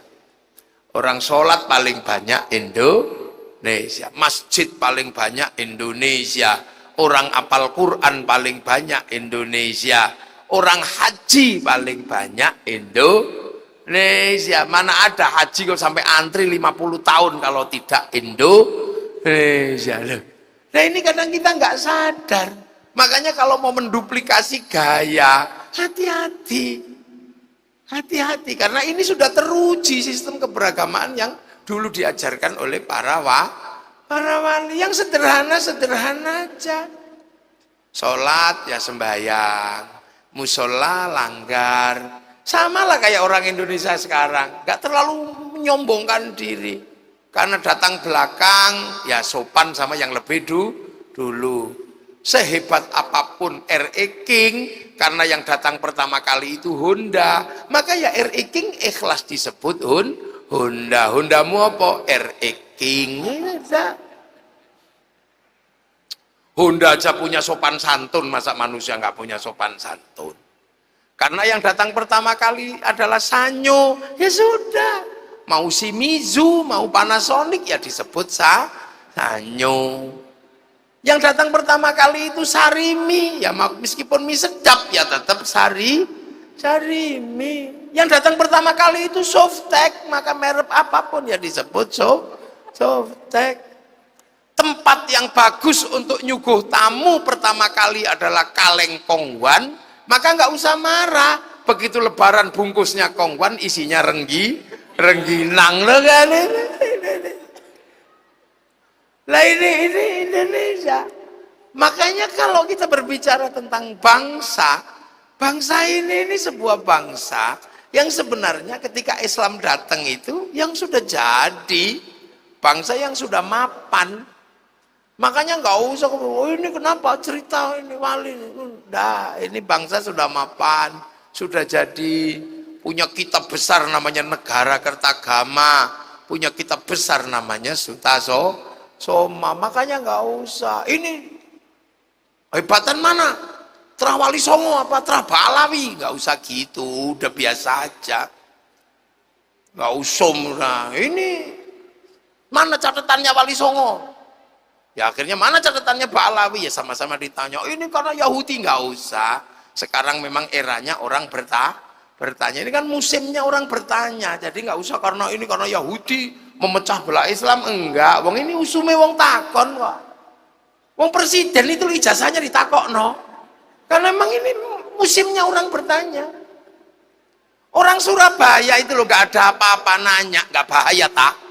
Orang sholat paling banyak Indonesia, masjid paling banyak Indonesia, orang apal Quran paling banyak Indonesia, orang haji paling banyak Indonesia. Mana ada haji kok sampai antri 50 tahun kalau tidak Indonesia loh. Nah, ini kadang kita nggak sadar. Makanya kalau mau menduplikasi gaya, hati-hati. Hati-hati, karena ini sudah teruji sistem keberagamaan yang dulu diajarkan oleh para wali. Yang sederhana aja. Sholat ya sembahyang, musola langgar. Sama lah kayak orang Indonesia sekarang, nggak terlalu menyombongkan diri. Karena datang belakang, ya sopan sama yang lebih dulu. Sehebat apapun RE King, karena yang datang pertama kali itu Honda, maka ya RE King ikhlas disebut Honda. Hondamu apa? RE King. Honda aja punya sopan santun, masa manusia nggak punya sopan santun? Karena yang datang pertama kali adalah Sanyo, ya sudah. Mau Shimizu, mau Panasonic ya disebut Sanyo. Yang datang pertama kali itu Sarimi, ya meskipun mie sedap ya tetap Sarimi. Yang datang pertama kali itu Softtek, maka merek apapun ya disebut Softtek. tempat yang bagus untuk nyuguh tamu pertama kali adalah kaleng kongwan, maka nggak usah marah. Begitu lebaran bungkusnya kongwan, isinya rengginang loh kan ini. Lah ini Indonesia. Makanya kalau kita berbicara tentang bangsa, bangsa ini sebuah bangsa yang sebenarnya ketika Islam datang itu yang sudah jadi bangsa yang sudah mapan. Makanya nggak usah, oh ini kenapa cerita ini wali, udah ini bangsa sudah mapan, sudah jadi, punya kitab besar namanya Negara Kertagama, punya kitab besar namanya Soma. Makanya nggak usah. Ini hebatan mana? Terah Wali Songo apa Terah Balawi? Nggak usah gitu, udah biasa aja. Nggak usah. Nah, ini mana catatannya Wali Songo? Ya akhirnya mana catatannya Balawi? Ya sama-sama ditanya. Ini karena Yahudi, nggak usah. Sekarang memang eranya orang bertanya. Ini kan musimnya orang bertanya. Jadi nggak usah karena ini karena Yahudi memecah belah Islam, enggak. Wong ini usume wong takon kok. Wong presiden itu ijazahnya ditakokno. Karena memang ini musimnya orang bertanya. Orang Surabaya itu loh nggak ada apa-apa nanya, nggak bahaya tak?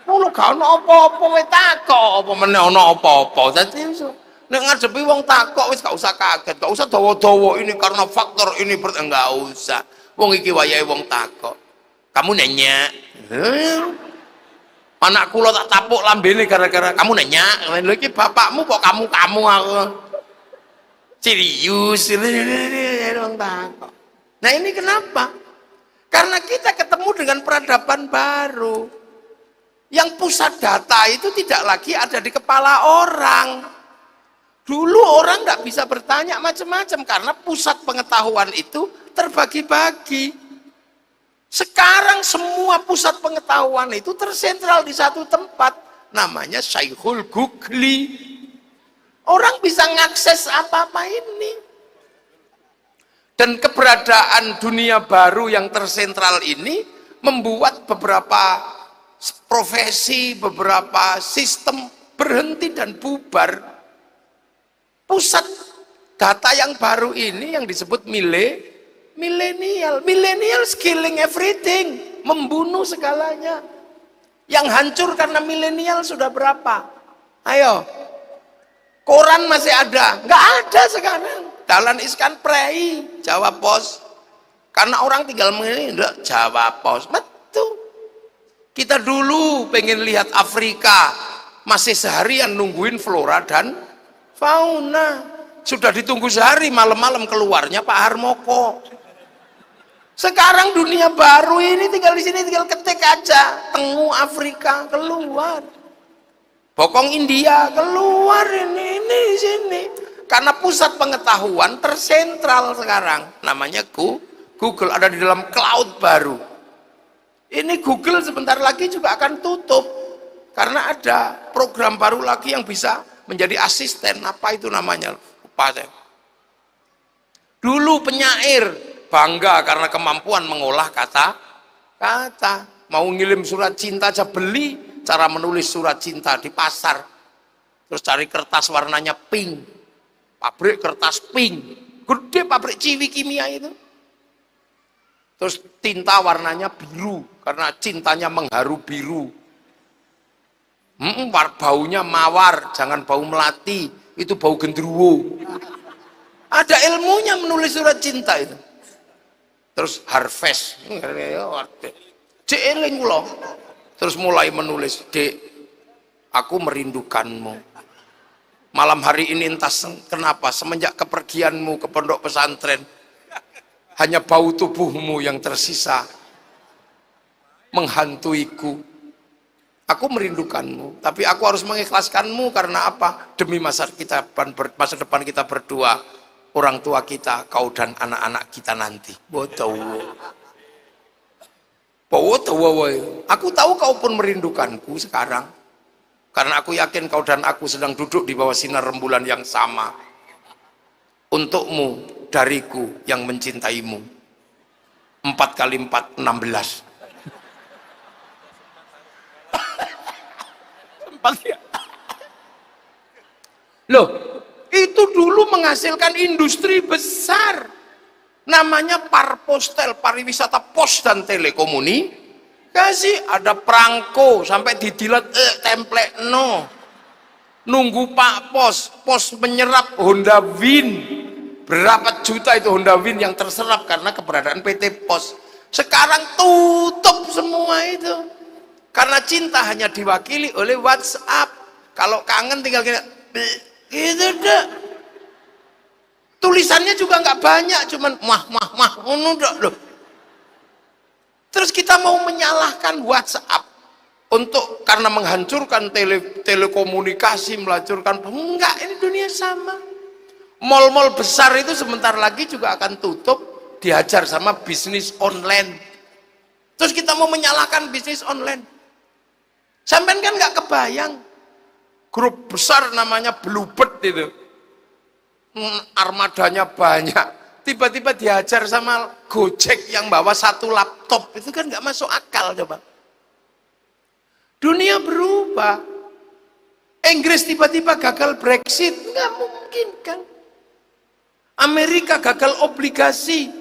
Lo gak ono apa-apa wis takok, apa meneh ono apa-apa. Dadi nek ngadepi wong takok wis gak usah kaget, gak usah dawa-dawa ini karena faktor ini enggak usah. Wong iki wayahe wong takok. Kamu nanya. Anak kula tak tapuk lambene gara-gara kamu nanya. Lha iki bapakmu kok kamu aku. Serius wong takok. Nah ini kenapa? Karena kita ketemu dengan peradaban baru. Yang pusat data itu tidak lagi ada di kepala orang. Dulu orang nggak bisa bertanya macam-macam karena pusat pengetahuan itu terbagi-bagi. Sekarang semua pusat pengetahuan itu tersentral di satu tempat, namanya Syekhul Googli. Orang bisa mengakses apa-apa ini. Dan keberadaan dunia baru yang tersentral ini membuat beberapa profesi, beberapa sistem berhenti dan bubar. Pusat data yang baru ini yang disebut milenial killing everything, membunuh segalanya. Yang hancur karena milenial sudah berapa? Ayo, koran masih ada? Nggak ada sekarang. Dahlan Iskan Prei, Jawa Pos. Karena orang tinggal mengenai Jawa Pos. Betul. Kita dulu pengen lihat Afrika, masih seharian nungguin flora dan fauna. Sudah ditunggu sehari, malam-malam keluarnya Pak Harmoko. Sekarang dunia baru ini tinggal di sini, tinggal ketik aja. Tengu Afrika keluar. Bokong India keluar ini di sini. Karena pusat pengetahuan tersentral sekarang. Namanya Google, ada di dalam cloud baru. Ini Google sebentar lagi juga akan tutup karena ada program baru lagi yang bisa menjadi asisten. Apa itu namanya? Lupa saya. Dulu penyair bangga karena kemampuan mengolah kata. Mau ngirim surat cinta aja beli cara menulis surat cinta di pasar. Terus cari kertas warnanya pink. Pabrik kertas pink. Gede pabrik Ciwi Kimia itu. Terus tinta warnanya biru karena cintanya mengharu biru. Baunya mawar, jangan bau melati, itu bau gendruwo. Ada ilmunya menulis surat cinta itu. Terus harvest, Cek eling kula. Terus mulai menulis, Dek, aku merindukanmu. Malam hari ini entah kenapa semenjak kepergianmu ke pondok pesantren, hanya bau tubuhmu yang tersisa menghantuiku. Aku merindukanmu, tapi aku harus mengikhlaskanmu karena apa? Demi masa depan kita berdua, orang tua kita, kau dan anak-anak kita nanti. Aku tahu kau pun merindukanku sekarang, karena aku yakin kau dan aku sedang duduk di bawah sinar rembulan yang sama. Untukmu, dariku yang mencintaimu. 4 kali 4, 16. 4 Loh, itu dulu menghasilkan industri besar. Namanya Parpostel, pariwisata pos dan telekomunikasi. Ada perangko sampai didilat template no. Nunggu Pak Pos menyerap Honda Win. Berapa juta itu Honda Win yang terserap karena keberadaan PT Pos. Sekarang tutup semua itu. Karena cinta hanya diwakili oleh WhatsApp. Kalau kangen tinggal gitu deh. Tulisannya juga nggak banyak, cuman mah loh. Terus kita mau menyalahkan WhatsApp untuk karena menghancurkan telekomunikasi, melacurkan, enggak, ini dunia sama. Mall-mall besar itu sebentar lagi juga akan tutup, dihajar sama bisnis online. Terus kita mau menyalahkan bisnis online. Sampai kan nggak kebayang, grup besar namanya Bluebird itu. Armadanya banyak, tiba-tiba dihajar sama Gojek yang bawa satu laptop, itu kan nggak masuk akal. Coba dunia berubah. Inggris tiba-tiba gagal Brexit, nggak mungkin kan. Amerika gagal obligasi,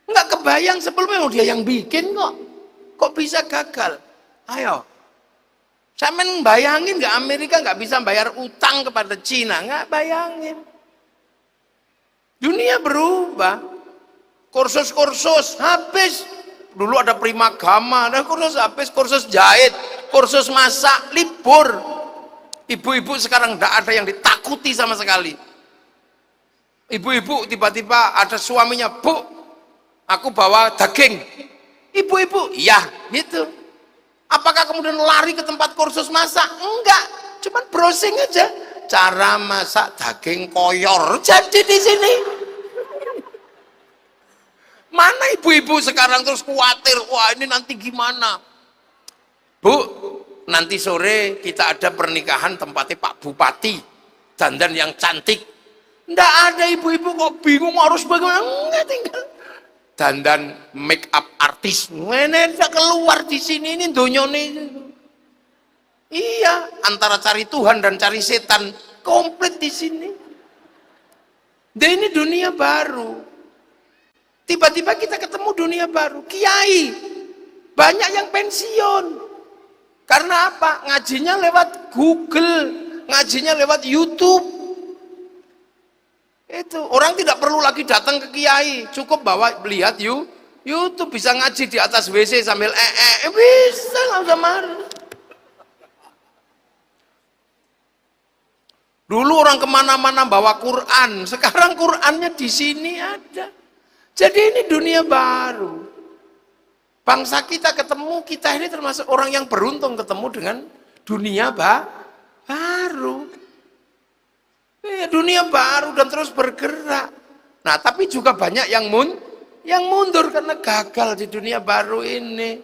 nggak kebayang sebelumnya. Dia yang bikin kok bisa gagal. Ayo, saya bayangin nggak Amerika nggak bisa bayar utang kepada Cina, nggak bayangin. Dunia berubah, kursus habis. Dulu ada Primagama, ada kursus habis, kursus jahit, kursus masak, libur. Ibu-ibu sekarang tidak ada yang ditakuti sama sekali. Ibu-ibu tiba-tiba ada suaminya, Bu, aku bawa daging. Ibu-ibu, iya, gitu. Apakah kemudian lari ke tempat kursus masak? Enggak, cuman browsing aja. Cara masak daging koyor jadi di sini. Mana ibu-ibu sekarang terus khawatir, wah ini nanti gimana? Bu, nanti sore kita ada pernikahan tempatnya Pak Bupati, dandan yang cantik. Nggak ada ibu-ibu kok bingung harus bagaimana? Enggak, tinggal dandan make up artis. Mana keluar di sini, ini donyone. Iya, antara cari Tuhan dan cari setan komplit di sini. Dan ini dunia baru. Tiba-tiba kita ketemu dunia baru. Kiai banyak yang pensiun. Karena apa? Ngajinya lewat Google, ngajinya lewat YouTube. Itu orang tidak perlu lagi datang ke kiai, cukup bawa lihat YouTube, bisa ngaji di atas WC sambil bisa, nggak usah marah. Dulu orang kemana-mana bawa Quran, sekarang Qurannya di sini ada. Jadi ini dunia baru. Bangsa kita ketemu, kita ini termasuk orang yang beruntung ketemu dengan dunia baru. Dunia baru dan terus bergerak. Nah, tapi juga banyak yang mundur karena gagal di dunia baru ini.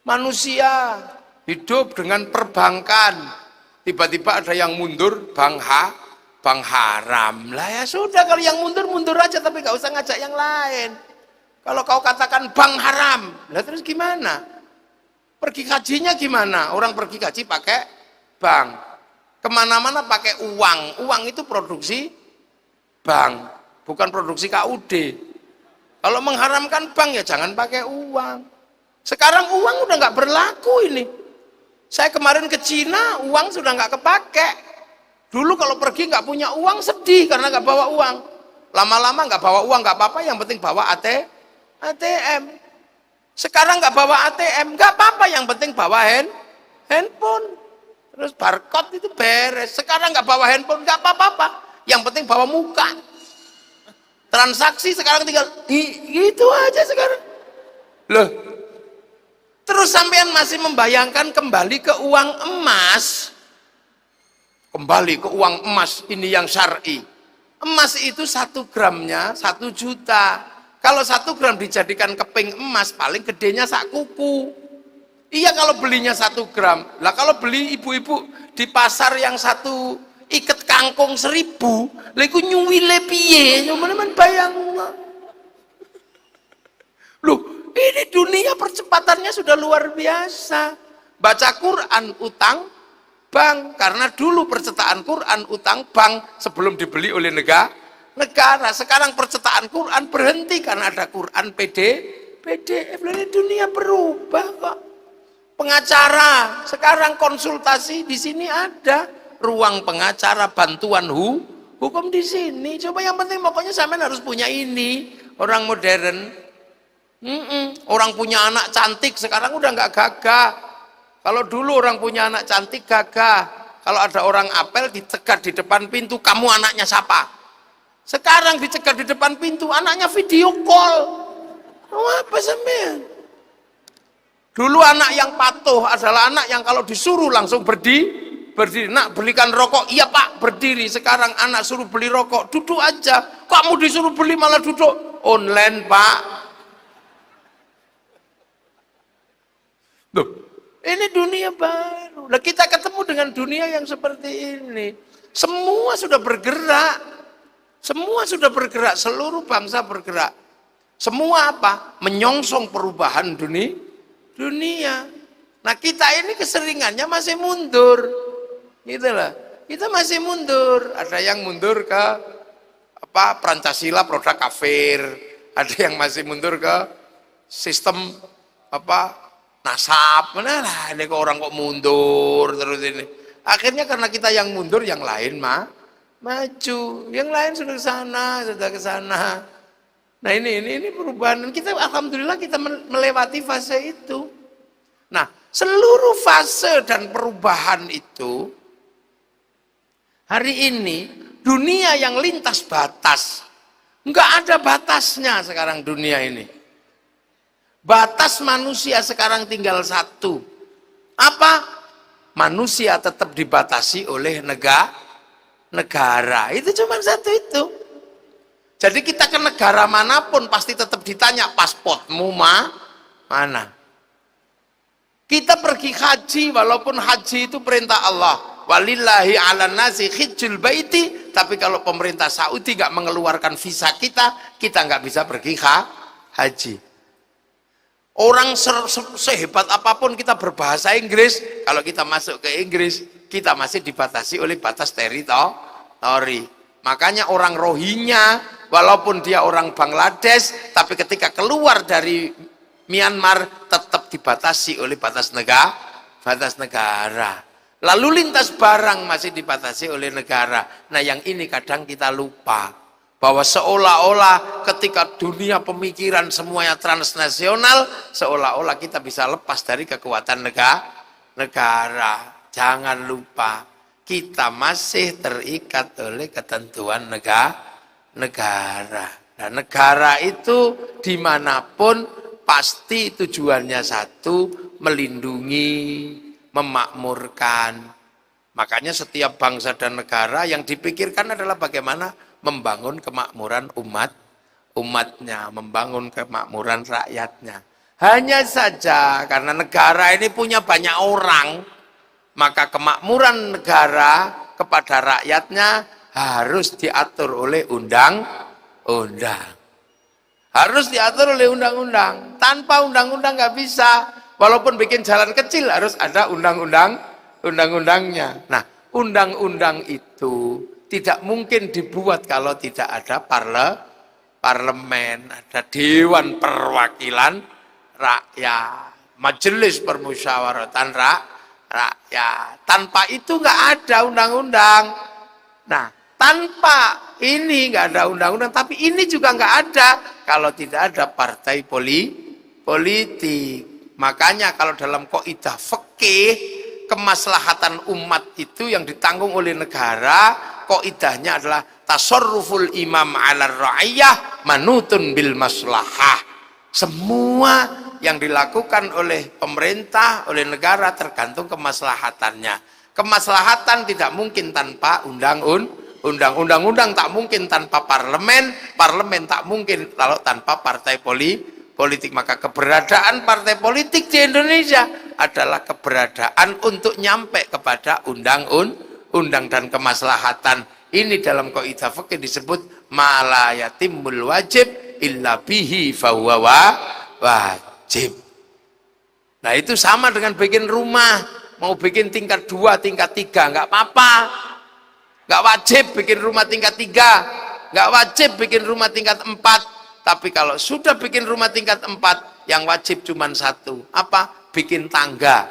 Manusia hidup dengan perbankan. Tiba-tiba ada yang mundur, bank haram. Lah ya sudah, kalau yang mundur aja, tapi gak usah ngajak yang lain. Kalau kau katakan bank haram, lah terus gimana? Pergi hajinya gimana? Orang pergi haji pakai bank. Kemana-mana pakai uang. Uang itu produksi bank, bukan produksi KUD. Kalau mengharamkan bank ya jangan pakai uang. Sekarang uang udah nggak berlaku ini. Saya kemarin ke Cina, uang sudah nggak kepake. Dulu kalau pergi nggak punya uang sedih karena nggak bawa uang. Lama-lama nggak bawa uang nggak apa-apa, yang penting bawa ATM. Sekarang nggak bawa ATM nggak apa-apa, yang penting bawa handphone. Terus barcode itu beres. Sekarang nggak bawa handphone nggak apa-apa, yang penting bawa muka. Transaksi sekarang tinggal gitu aja sekarang. Loh, terus sampean masih membayangkan kembali ke uang emas. Kembali ke uang emas, ini yang syar'i. Emas itu 1 gramnya 1 juta. Kalau 1 gram dijadikan keping emas, paling gedenya sak kuku. Iya kalau belinya 1 gram. Lah kalau beli ibu-ibu di pasar yang 1 iket kangkung 1000, lha iku nyuwile piye? Cuman bayang. Loh, ini dunia percepatannya sudah luar biasa. Baca Quran utang bank, karena dulu percetakan Quran utang bank sebelum dibeli oleh negara. Sekarang percetakan Quran berhenti karena ada Quran PDF. Dunia berubah kok. Pengacara sekarang konsultasi di sini ada ruang pengacara, bantuan hukum di sini. Coba yang penting pokoknya sampean harus punya ini. Orang modern, orang punya anak cantik sekarang udah nggak gagah. Kalau dulu orang punya anak cantik gagah. Kalau ada orang apel dicegat di depan pintu, kamu anaknya siapa? Sekarang dicegat di depan pintu, anaknya video call. Oh, apa sampean? Dulu anak yang patuh adalah anak yang kalau disuruh langsung berdiri. Nak belikan rokok, iya pak, berdiri. Sekarang anak suruh beli rokok, duduk aja. Kamu disuruh beli malah duduk. Online pak. Loh, ini dunia baru. Nah, kita ketemu dengan dunia yang seperti ini. Semua sudah bergerak. Seluruh bangsa bergerak. Semua apa? Menyongsong perubahan dunia. Nah, kita ini keseringannya masih mundur. Gitu lah. Kita masih mundur. Ada yang mundur ke Pancasila produk kafir. Ada yang masih mundur ke sistem nasab. Mana lah ini kok orang kok mundur terus ini. Akhirnya karena kita yang mundur, yang lain maju. Yang lain sudah ke sana. Nah ini perubahan. Kita alhamdulillah kita melewati fase itu. Nah, seluruh fase dan perubahan itu hari ini dunia yang lintas batas. Enggak ada batasnya sekarang dunia ini. Batas manusia sekarang tinggal satu. Apa? Manusia tetap dibatasi oleh negara. Itu cuma satu itu. Jadi kita ke negara manapun pasti tetap ditanya pasportmu mana. Kita pergi haji walaupun haji itu perintah Allah. Walillahi ala nasi hijjul baiti. Tapi kalau pemerintah Saudi nggak mengeluarkan visa kita nggak bisa pergi haji. Orang sehebat apapun kita berbahasa Inggris, kalau kita masuk ke Inggris, kita masih dibatasi oleh batas teritori. Makanya orang Rohingya, walaupun dia orang Bangladesh, tapi ketika keluar dari Myanmar, tetap dibatasi oleh batas negara. Lalu lintas barang masih dibatasi oleh negara. Nah yang ini kadang kita lupa. Bahwa seolah-olah ketika dunia pemikiran semuanya transnasional, seolah-olah kita bisa lepas dari kekuatan negara. Jangan lupa, kita masih terikat oleh ketentuan negara. Dan negara itu dimanapun pasti tujuannya satu, melindungi, memakmurkan. Makanya setiap bangsa dan negara yang dipikirkan adalah bagaimana membangun kemakmuran umatnya, membangun kemakmuran rakyatnya. Hanya saja karena negara ini punya banyak orang, maka kemakmuran negara kepada rakyatnya harus diatur oleh undang-undang. Harus diatur oleh undang-undang. Tanpa undang-undang nggak bisa. Walaupun bikin jalan kecil harus ada undang-undangnya. Nah, undang-undang itu tidak mungkin dibuat kalau tidak ada parlemen, ada Dewan Perwakilan Rakyat, Majelis Permusyawaratan Rakyat. Tanpa itu nggak ada undang-undang. Nah, tanpa ini nggak ada undang-undang, tapi ini juga nggak ada kalau tidak ada partai politik. Makanya kalau dalam kaidah fikih, kemaslahatan umat itu yang ditanggung oleh negara, kaidahnya adalah tasarruful imam 'ala ra'iyah manutun bil maslahah. Semua yang dilakukan oleh pemerintah, oleh negara tergantung kemaslahatannya. Kemaslahatan tidak mungkin tanpa undang-undang tak mungkin tanpa parlemen tak mundang kalau tanpa partai politik. Maka keberadaan partai politik di Indonesia adalah keberadaan untuk nyampe kepada undang dan kemaslahatan. Ini dalam kaidah fikih disebut ma la yatimul wajib illa bihi fahuwa wajib. Nah itu sama dengan bikin rumah. mau bikin tingkat 2, tingkat 3, nggak apa-apa. Nggak wajib bikin rumah tingkat 3, nggak wajib bikin rumah tingkat 4. Tapi kalau sudah bikin rumah tingkat 4, yang wajib cuma satu. Apa? Bikin tangga.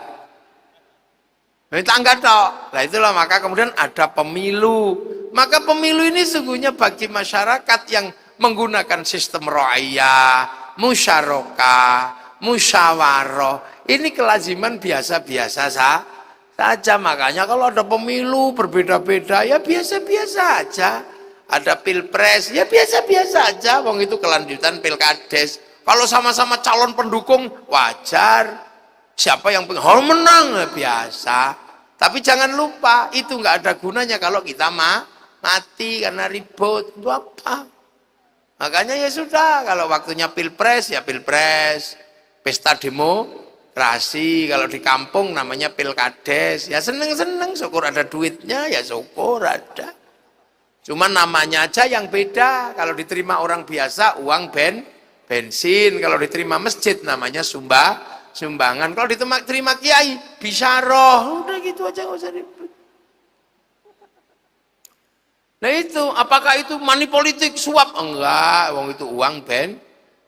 Ini tangga toh. Nah itulah maka kemudian ada pemilu. Maka pemilu ini sungguhnya bagi masyarakat yang menggunakan sistem ra'iyah, musyarakah, musyawarah. Ini kelaziman biasa-biasa saja. Makanya kalau ada pemilu berbeda-beda ya biasa-biasa aja. Ada pilpres ya biasa-biasa aja. Wong itu kelanjutan pilkades. Kalau sama-sama calon pendukung wajar. Siapa yang menang ya biasa. Tapi jangan lupa itu nggak ada gunanya kalau kita mati karena ribut. Itu apa? Makanya ya sudah, kalau waktunya pilpres ya pilpres, pesta demokrasi. Kalau di kampung namanya pilkades, ya seneng-seneng, syukur ada duitnya, ya syukur ada. Cuma namanya aja yang beda. Kalau diterima orang biasa uang bensin, kalau diterima masjid namanya sumbangan. Kalau diterima kiai bisyarah, udah gitu aja, nggak usah ribet. Nah itu, apakah itu money politik, suap? Enggak, wong itu uang bensin.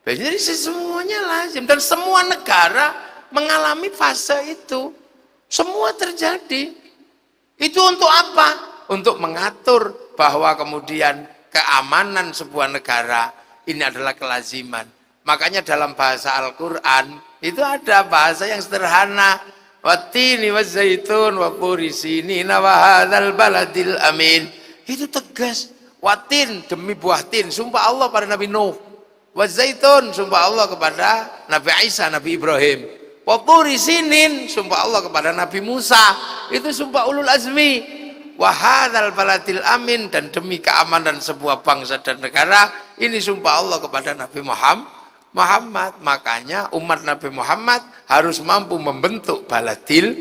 Jadi semuanya lazim dan semua negara mengalami fase itu. Semua terjadi. Itu untuk apa? Untuk mengatur bahwa kemudian keamanan sebuah negara ini adalah kelaziman. Makanya dalam bahasa Al-Qur'an itu ada bahasa yang sederhana. Wattini wazzaitun wa turi sinin wa hadzal baladil amin. Itu tegas. Watin demi buah tin, sumpah Allah pada Nabi Nuh. Wazaitun, sumpah Allah kepada Nabi Isa, Nabi Ibrahim. Wa turi sinin, sumpah Allah kepada Nabi Musa. Itu sumpah ulul azmi. Wa hadzal baladil amin, dan demi keamanan sebuah bangsa dan negara, ini sumpah Allah kepada Nabi Muhammad. Makanya umat Nabi Muhammad harus mampu membentuk baladil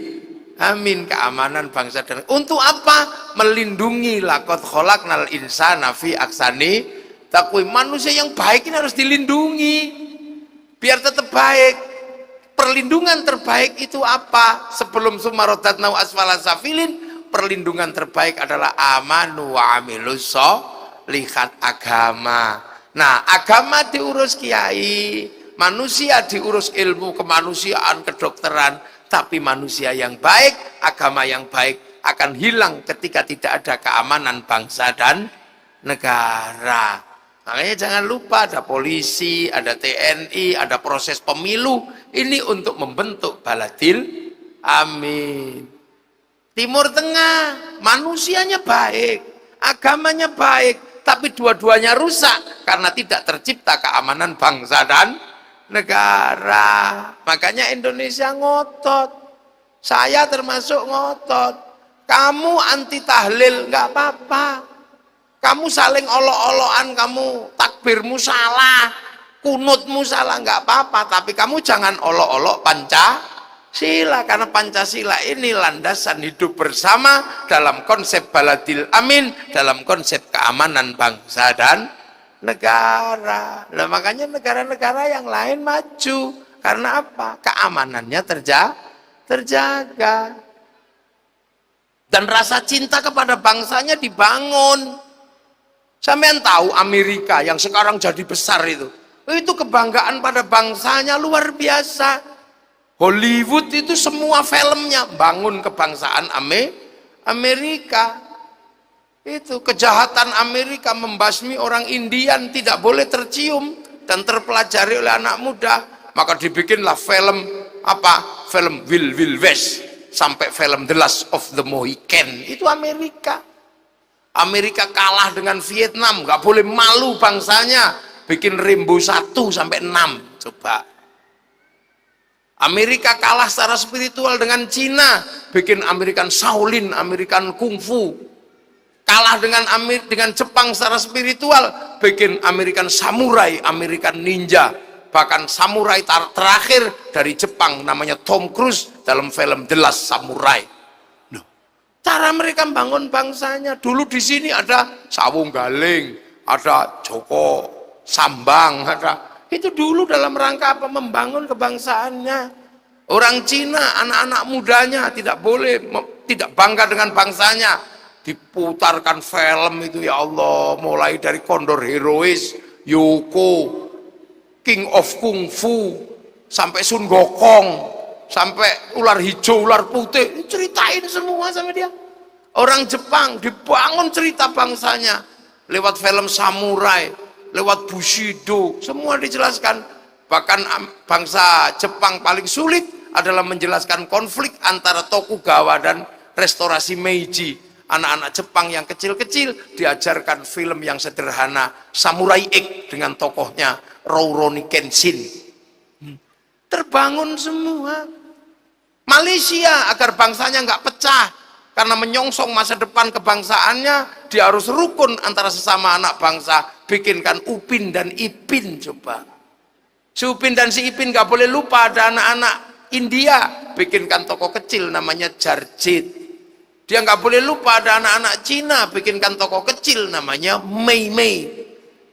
amin, keamanan bangsa dan untuk apa? Melindungi laqad khalaqnal insana fi ahsani taqwim. Manusia yang baik ini harus dilindungi biar tetap baik. Perlindungan terbaik itu apa? Sebelum sumarodatnau asfala safilin, perlindungan terbaik adalah amanu wa amilus sholihat, agama. Nah, agama diurus kiai, manusia diurus ilmu kemanusiaan, kedokteran. Tapi manusia yang baik, agama yang baik akan hilang ketika tidak ada keamanan bangsa dan negara. Makanya jangan lupa ada polisi, ada TNI, ada proses pemilu. Ini untuk membentuk baladil amin. Timur Tengah, manusianya baik, agamanya baik, tapi dua-duanya rusak karena tidak tercipta keamanan bangsa dan negara. Makanya Indonesia ngotot, saya termasuk ngotot. Kamu anti tahlil nggak apa-apa, kamu saling olok-olokan, kamu takbirmu salah, kunutmu salah, nggak apa-apa. Tapi kamu jangan olok-olok Pancasila, karena Pancasila ini landasan hidup bersama dalam konsep baladil amin, dalam konsep keamanan bangsa dan negara. Nah, makanya negara-negara yang lain maju karena apa? Keamanannya terjaga dan rasa cinta kepada bangsanya dibangun. Sampean tahu Amerika yang sekarang jadi besar itu kebanggaan pada bangsanya luar biasa. Hollywood itu semua filmnya bangun kebangsaan Amerika. Itu kejahatan Amerika membasmi orang Indian tidak boleh tercium dan terpelajari oleh anak muda. Maka dibikinlah film film Wild West sampai film The Last of the Mohican. Itu Amerika. Amerika kalah dengan Vietnam, nggak boleh malu bangsanya. Bikin Rambo 1 sampai 6. Coba. Amerika kalah secara spiritual dengan Cina, bikin American Shaolin, American Kungfu. Kalah dengan Jepang secara spiritual, bikin American Samurai, American Ninja. Bahkan samurai terakhir dari Jepang namanya Tom Cruise dalam film The Last Samurai. Loh, cara mereka membangun bangsanya. Dulu di sini ada Sawung Galing, ada Joko Sambang, itu dulu dalam rangka apa? Membangun kebangsaannya. Orang Cina, anak-anak mudanya tidak boleh, tidak bangga dengan bangsanya. Diputarkan film itu, ya Allah, mulai dari Kondor Herois, Yoko, King of Kung Fu, sampai Sun Gokong, sampai ular hijau, ular putih, ceritain semua sama dia. Orang Jepang dibangun cerita bangsanya lewat film samurai, lewat Bushido, semua dijelaskan. Bahkan bangsa Jepang paling sulit adalah menjelaskan konflik antara Tokugawa dan restorasi Meiji. Anak-anak Jepang yang kecil-kecil diajarkan film yang sederhana, Samurai X dengan tokohnya Rurouni Kenshin. Terbangun semua. Malaysia agar bangsanya nggak pecah karena menyongsong masa depan kebangsaannya, dia harus rukun antara sesama anak bangsa. Bikinkan Upin dan Ipin, coba. Si Upin dan si Ipin nggak boleh lupa ada anak-anak India. Bikinkan toko kecil namanya Jarjit. Dia nggak boleh lupa ada anak-anak Cina, bikinkan toko kecil namanya Mei Mei.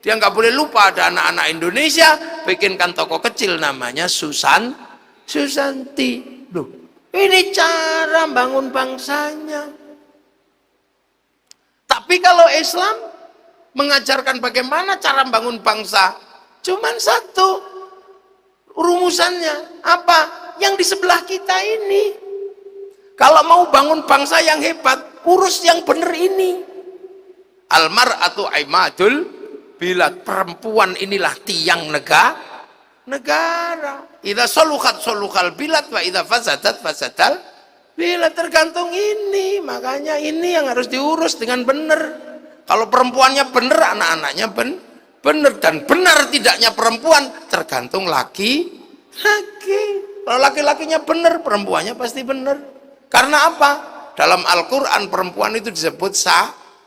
Dia nggak boleh lupa ada anak-anak Indonesia, bikinkan toko kecil namanya Susanti. Loh, ini cara bangun bangsanya. Tapi kalau Islam mengajarkan bagaimana cara bangun bangsa, cuman satu rumusannya. Apa? Yang di sebelah kita ini. Kalau mau bangun bangsa yang hebat, urus yang benar ini. Almar'atu aimadul bilad, perempuan inilah tiang negara. Idza saluhat salukal bilad wa idza fasadat fasadal bilad, tergantung ini. Makanya ini yang harus diurus dengan benar. Kalau perempuannya benar, anak-anaknya benar, dan benar tidaknya perempuan tergantung laki. Kalau laki-lakinya benar, perempuannya pasti benar. Karena apa? Dalam Al-Quran perempuan itu disebut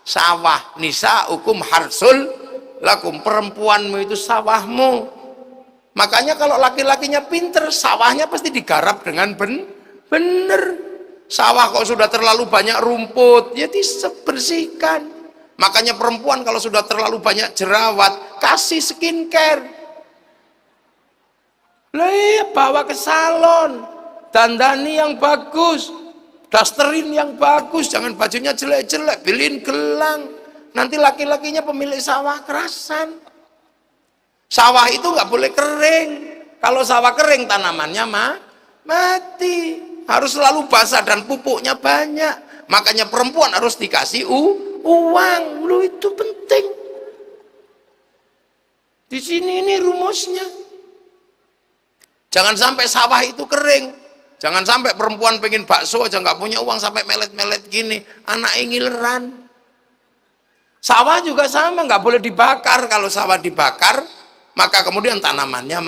sawah. Nisa hukum harsul lakum, perempuanmu itu sawahmu. Makanya kalau laki-lakinya pinter, sawahnya pasti digarap dengan benar. Sawah kok sudah terlalu banyak rumput, ya dibersihkan. Makanya perempuan kalau sudah terlalu banyak jerawat, kasih skincare. Bawa ke salon, dandani yang bagus, dasterin yang bagus, jangan bajunya jelek-jelek, beliin gelang. Nanti laki-lakinya pemilik sawah kerasan. Sawah itu nggak boleh kering. Kalau sawah kering tanamannya mati. Harus selalu basah dan pupuknya banyak. Makanya perempuan harus dikasih uang. Lu itu penting. Di sini ini rumusnya. Jangan sampai sawah itu kering. Jangan sampai perempuan pengen bakso aja nggak punya uang sampai melet-melet gini, anak ngileran. Sawah juga sama, nggak boleh dibakar. Kalau sawah dibakar, maka kemudian tanamannya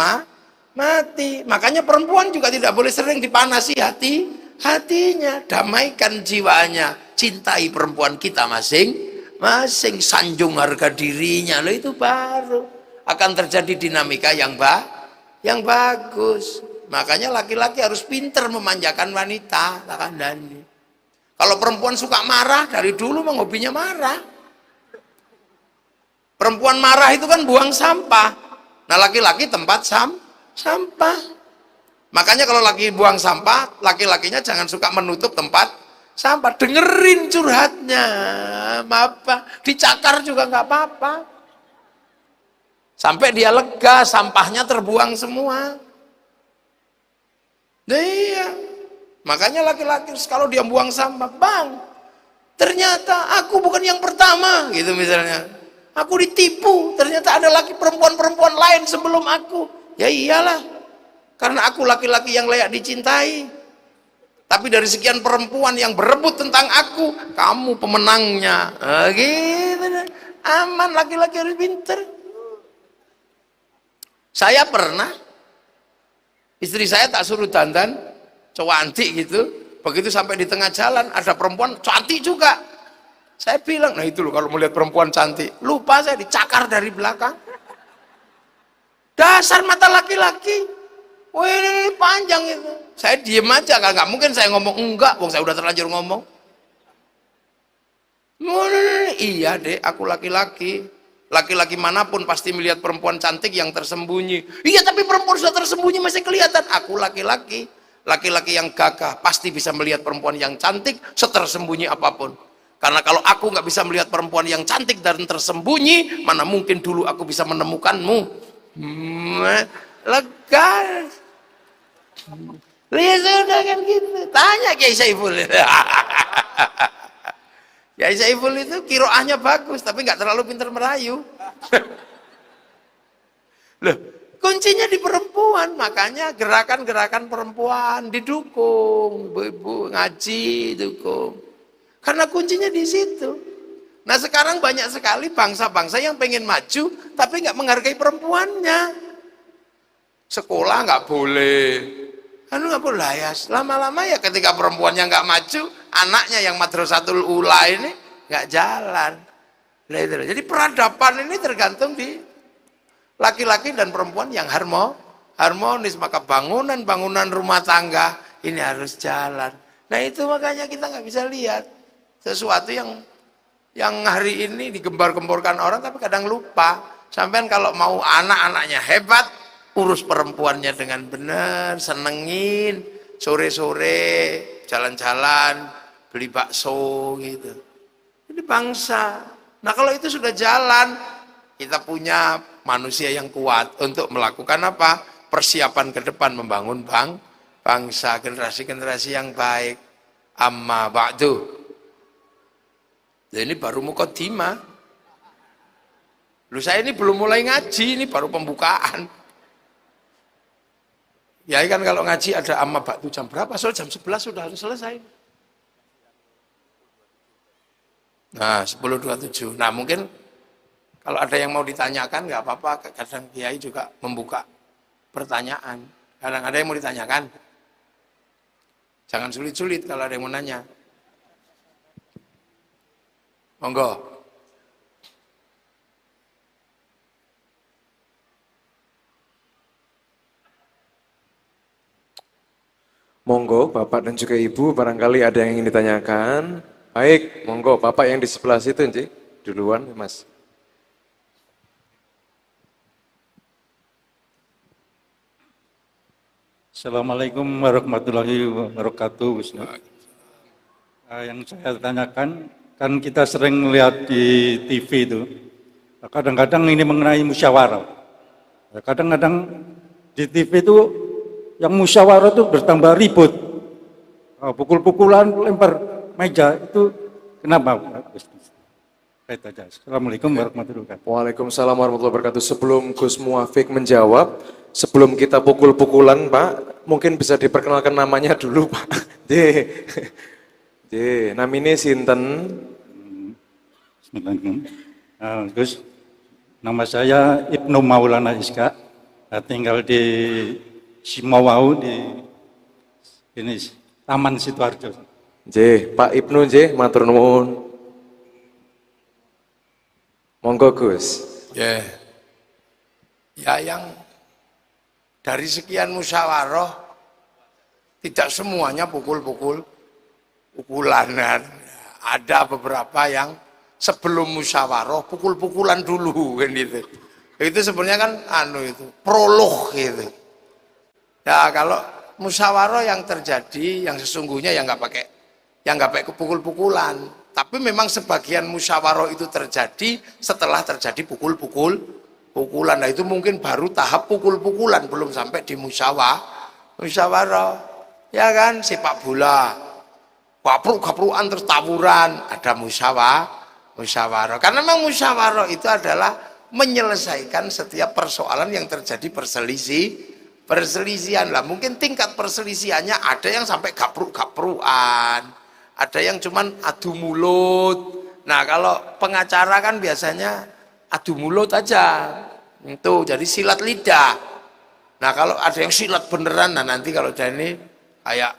mati. Makanya perempuan juga tidak boleh sering dipanasi hatinya. Damaikan jiwanya, cintai perempuan kita masing-masing, sanjung harga dirinya. Loh, itu baru akan terjadi dinamika yang bagus. Makanya laki-laki harus pinter memanjakan wanita. Kalau perempuan suka marah, dari dulu memang hobinya marah. Perempuan marah itu kan buang sampah. Nah, laki-laki tempat sampah. Makanya kalau laki buang sampah, laki-lakinya jangan suka menutup tempat sampah. Dengerin curhatnya, apa? Dicakar juga nggak apa-apa. Sampai dia lega, sampahnya terbuang semua. Iya, makanya laki-laki kalau dia buang sampah, bang, ternyata aku bukan yang pertama, gitu misalnya. Aku ditipu, ternyata ada laki perempuan-perempuan lain sebelum aku. Ya iyalah, karena aku laki-laki yang layak dicintai. Tapi dari sekian perempuan yang berebut tentang aku, kamu pemenangnya. Gitu, aman, laki-laki harus pinter. Saya pernah, istri saya tak suruh dandan, cantik gitu. Begitu sampai di tengah jalan, ada perempuan cantik juga. Saya bilang, nah itu loh kalau melihat perempuan cantik. Lupa saya dicakar dari belakang. Dasar mata laki-laki. Wih, ini panjang itu. Saya diem aja, nggak mungkin saya ngomong enggak, wong saya udah terlanjur ngomong. Iya deh, aku laki-laki. Laki-laki manapun pasti melihat perempuan cantik yang tersembunyi. Iya, tapi perempuan sudah tersembunyi masih kelihatan. Aku laki-laki. Laki-laki yang gagah pasti bisa melihat perempuan yang cantik setersembunyi apapun. Karena kalau aku nggak bisa melihat perempuan yang cantik dan tersembunyi, mana mungkin dulu aku bisa menemukanmu. Lega. Lihat sudah kan gitu. Tanya Kiai Saiful. Kiai Saiful itu kiroahnya bagus, tapi nggak terlalu pintar merayu. Loh, kuncinya di perempuan, makanya gerakan-gerakan perempuan didukung, ibu-ibu ngaji dukung. Karena kuncinya di situ. Nah sekarang banyak sekali bangsa-bangsa yang pengen maju, tapi nggak menghargai perempuannya. Sekolah nggak boleh, nggak boleh ya. Lama-lama ya ketika perempuannya nggak maju, anaknya yang Madrasatul Ula ini nggak jalan. Jadi peradaban ini tergantung di laki-laki dan perempuan yang harmonis, maka bangunan rumah tangga ini harus jalan. Nah itu makanya kita nggak bisa lihat sesuatu yang hari ini digembar-gemborkan orang tapi kadang lupa. Sampean kalau mau anak-anaknya hebat, urus perempuannya dengan benar, senengin, sore-sore jalan-jalan, beli bakso gitu. Ini bangsa. Nah kalau itu sudah jalan, kita punya manusia yang kuat untuk melakukan apa? Persiapan ke depan membangun bangsa, generasi-generasi yang baik. Amma ba'du. Ini baru muqaddimah. Lu saya ini belum mulai ngaji, ini baru pembukaan. Ya kan kalau ngaji ada amma ba'du jam berapa? Soal jam 11 sudah harus selesai. Nah 10.27. Nah mungkin kalau ada yang mau ditanyakan nggak apa-apa, kadang Kiai juga membuka pertanyaan. Kadang ada yang mau ditanyakan. Jangan sulit-sulit kalau ada yang mau nanya. Monggo. Monggo, Bapak dan juga Ibu, barangkali ada yang ingin ditanyakan. Baik, monggo, Bapak yang di sebelah situ, Nci. Duluan, Mas. Assalamualaikum warahmatullahi wabarakatuh, Gus Nur. Yang saya tanyakan, kan kita sering lihat di TV itu, kadang-kadang ini mengenai musyawarah. Kadang-kadang di TV itu yang musyawarah itu bertambah ribut, pukul-pukulan, lempar meja, itu kenapa? Assalamualaikum warahmatullahi wabarakatuh. Waalaikumsalam warahmatullahi wabarakatuh. Sebelum Gus Muafik menjawab, sebelum kita pukul-pukulan, Pak, mungkin bisa diperkenalkan namanya dulu, Pak. Namanya sinten? Bismillahirrahmanirrahim. Gus, nama saya Ibnu Maulana Iska, tinggal di Simawau di ini Taman Sidoarjo. Pak Ibnu, matur nuwun. Monggo Gus. Ya yang dari sekian musyawarah tidak semuanya pukulan. Ada beberapa yang sebelum musyawarah pukul-pukulan dulu kan gitu. Itu sebenarnya kan itu prolog gitu. Ya kalau musyawarah yang terjadi yang sesungguhnya yang nggak pakai pukul-pukulan. Tapi memang sebagian musyawarah itu terjadi setelah terjadi pukulan. Nah itu mungkin baru tahap pukul-pukulan, belum sampai di musyawarah. Ya kan, sepak bola, kapruk-kaprukan terus tawuran, ada musyawarah. Karena memang musyawarah itu adalah menyelesaikan setiap persoalan yang terjadi perselisihan lah. Mungkin tingkat perselisihannya ada yang sampai kapruk-kaprukan. Ada yang cuman adu mulut. Nah kalau pengacara kan biasanya adu mulut aja. Itu jadi silat lidah. Nah kalau ada yang silat beneran, nah nanti kalau ini kayak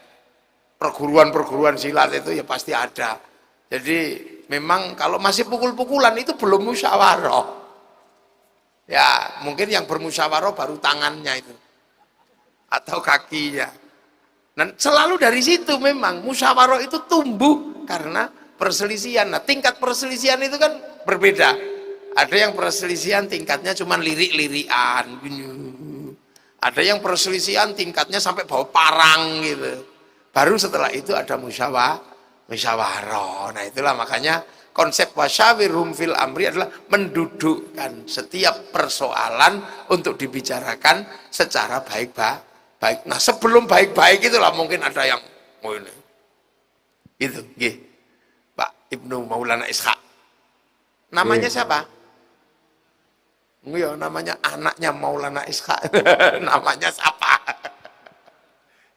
perguruan silat itu ya pasti ada. Jadi memang kalau masih pukul-pukulan itu belum musyawarah. Ya mungkin yang bermusyawarah baru tangannya itu. Atau kakinya. Dan selalu dari situ memang musyawarah itu tumbuh karena perselisihan. Nah tingkat perselisihan itu kan berbeda. Ada yang perselisihan tingkatnya cuma lirik-lirikan, Ada yang perselisihan tingkatnya sampai bawa parang gitu. Baru setelah itu ada musyawarah. Nah itulah makanya konsep wasyawirhum fil amri adalah mendudukkan setiap persoalan untuk dibicarakan secara baik-baik. Nah sebelum baik-baik itulah mungkin ada yang ini. Gitu, nggih. Pak Ibnu Maulana Ishaq. Namanya siapa? Ya, namanya anaknya Maulana Ishaq. Namanya siapa?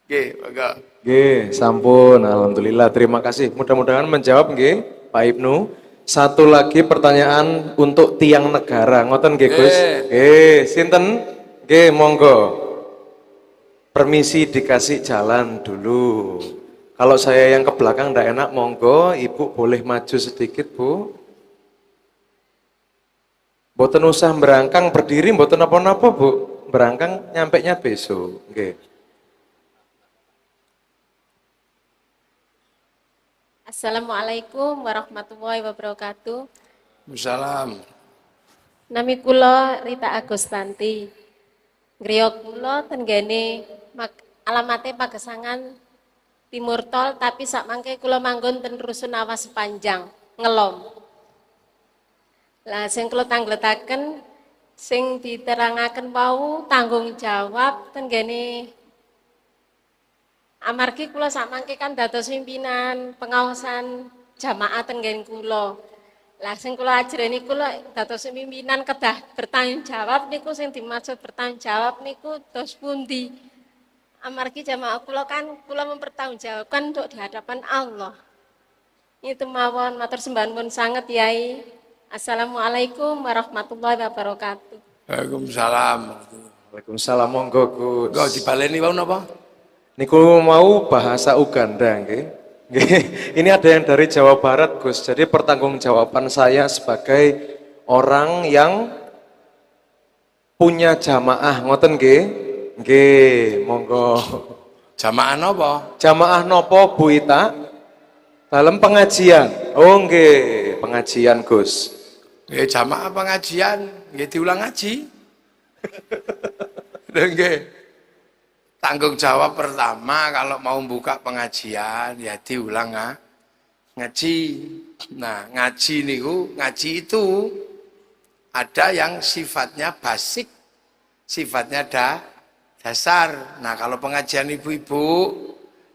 Nggih, monggo. Nggih, sampun. Alhamdulillah, terima kasih. Mudah-mudahan menjawab nggih, Pak Ibnu. Satu lagi pertanyaan untuk tiang negara. Ngoten nggih, Gus? Nggih, sinten? Nggih, monggo. Permisi dikasih jalan dulu. Kalau saya yang ke belakang ndak enak, monggo. Ibu boleh maju sedikit, Bu. Mboten usah berangkang berdiri, mboten apa-apa, Bu. Berangkang nyampainya besok. Nggih. Assalamualaikum warahmatullahi wabarakatuh. Wassalam. Nami kula Rita Agustanti. Griya kula tenggene alamate Pagesangan Timur Tol, tapi sak mangke kula manggon ten Rusun Awas Sepanjang, Ngelom. Lah sing kula tangletaken sing diterangaken wau tanggung jawab tenggene amargi kula sak mangke kan dados pimpinan pengawasan jamaah tenggene kula. Lah sing kula ajreni kula dados pimpinan kedah bertanggung jawab niku sing dimaksud bertanggung jawab niku dos pundi? Amargi jamaah kula kan kula mempertanggungjawabkan untuk di hadapan Allah. Itu mawon matur sembah nuwun sanget Yai. Assalamualaikum warahmatullahi wabarakatuh. Waalaikumsalam. Waalaikumsalam, monggo Gus. Kok dibaleni wau napa? Niku mau bahasa Uganda, nggih. Nggih. Ini ada yang dari Jawa Barat, Gus. Jadi pertanggungjawaban saya sebagai orang yang punya jamaah, ngoten nggih? Nggih, monggo. Jamaah napa? Jamaah nopo Bu Ita? Dalam pengajian. Oh nggih, pengajian Gus. Nggih jamaah pengajian, nggih diulang ngaji. Nggih. Tanggung jawab pertama kalau mau buka pengajian ya diulang ngaji. Nah, ngaji itu ada yang sifatnya basic, sifatnya dasar. Nah, kalau pengajian ibu-ibu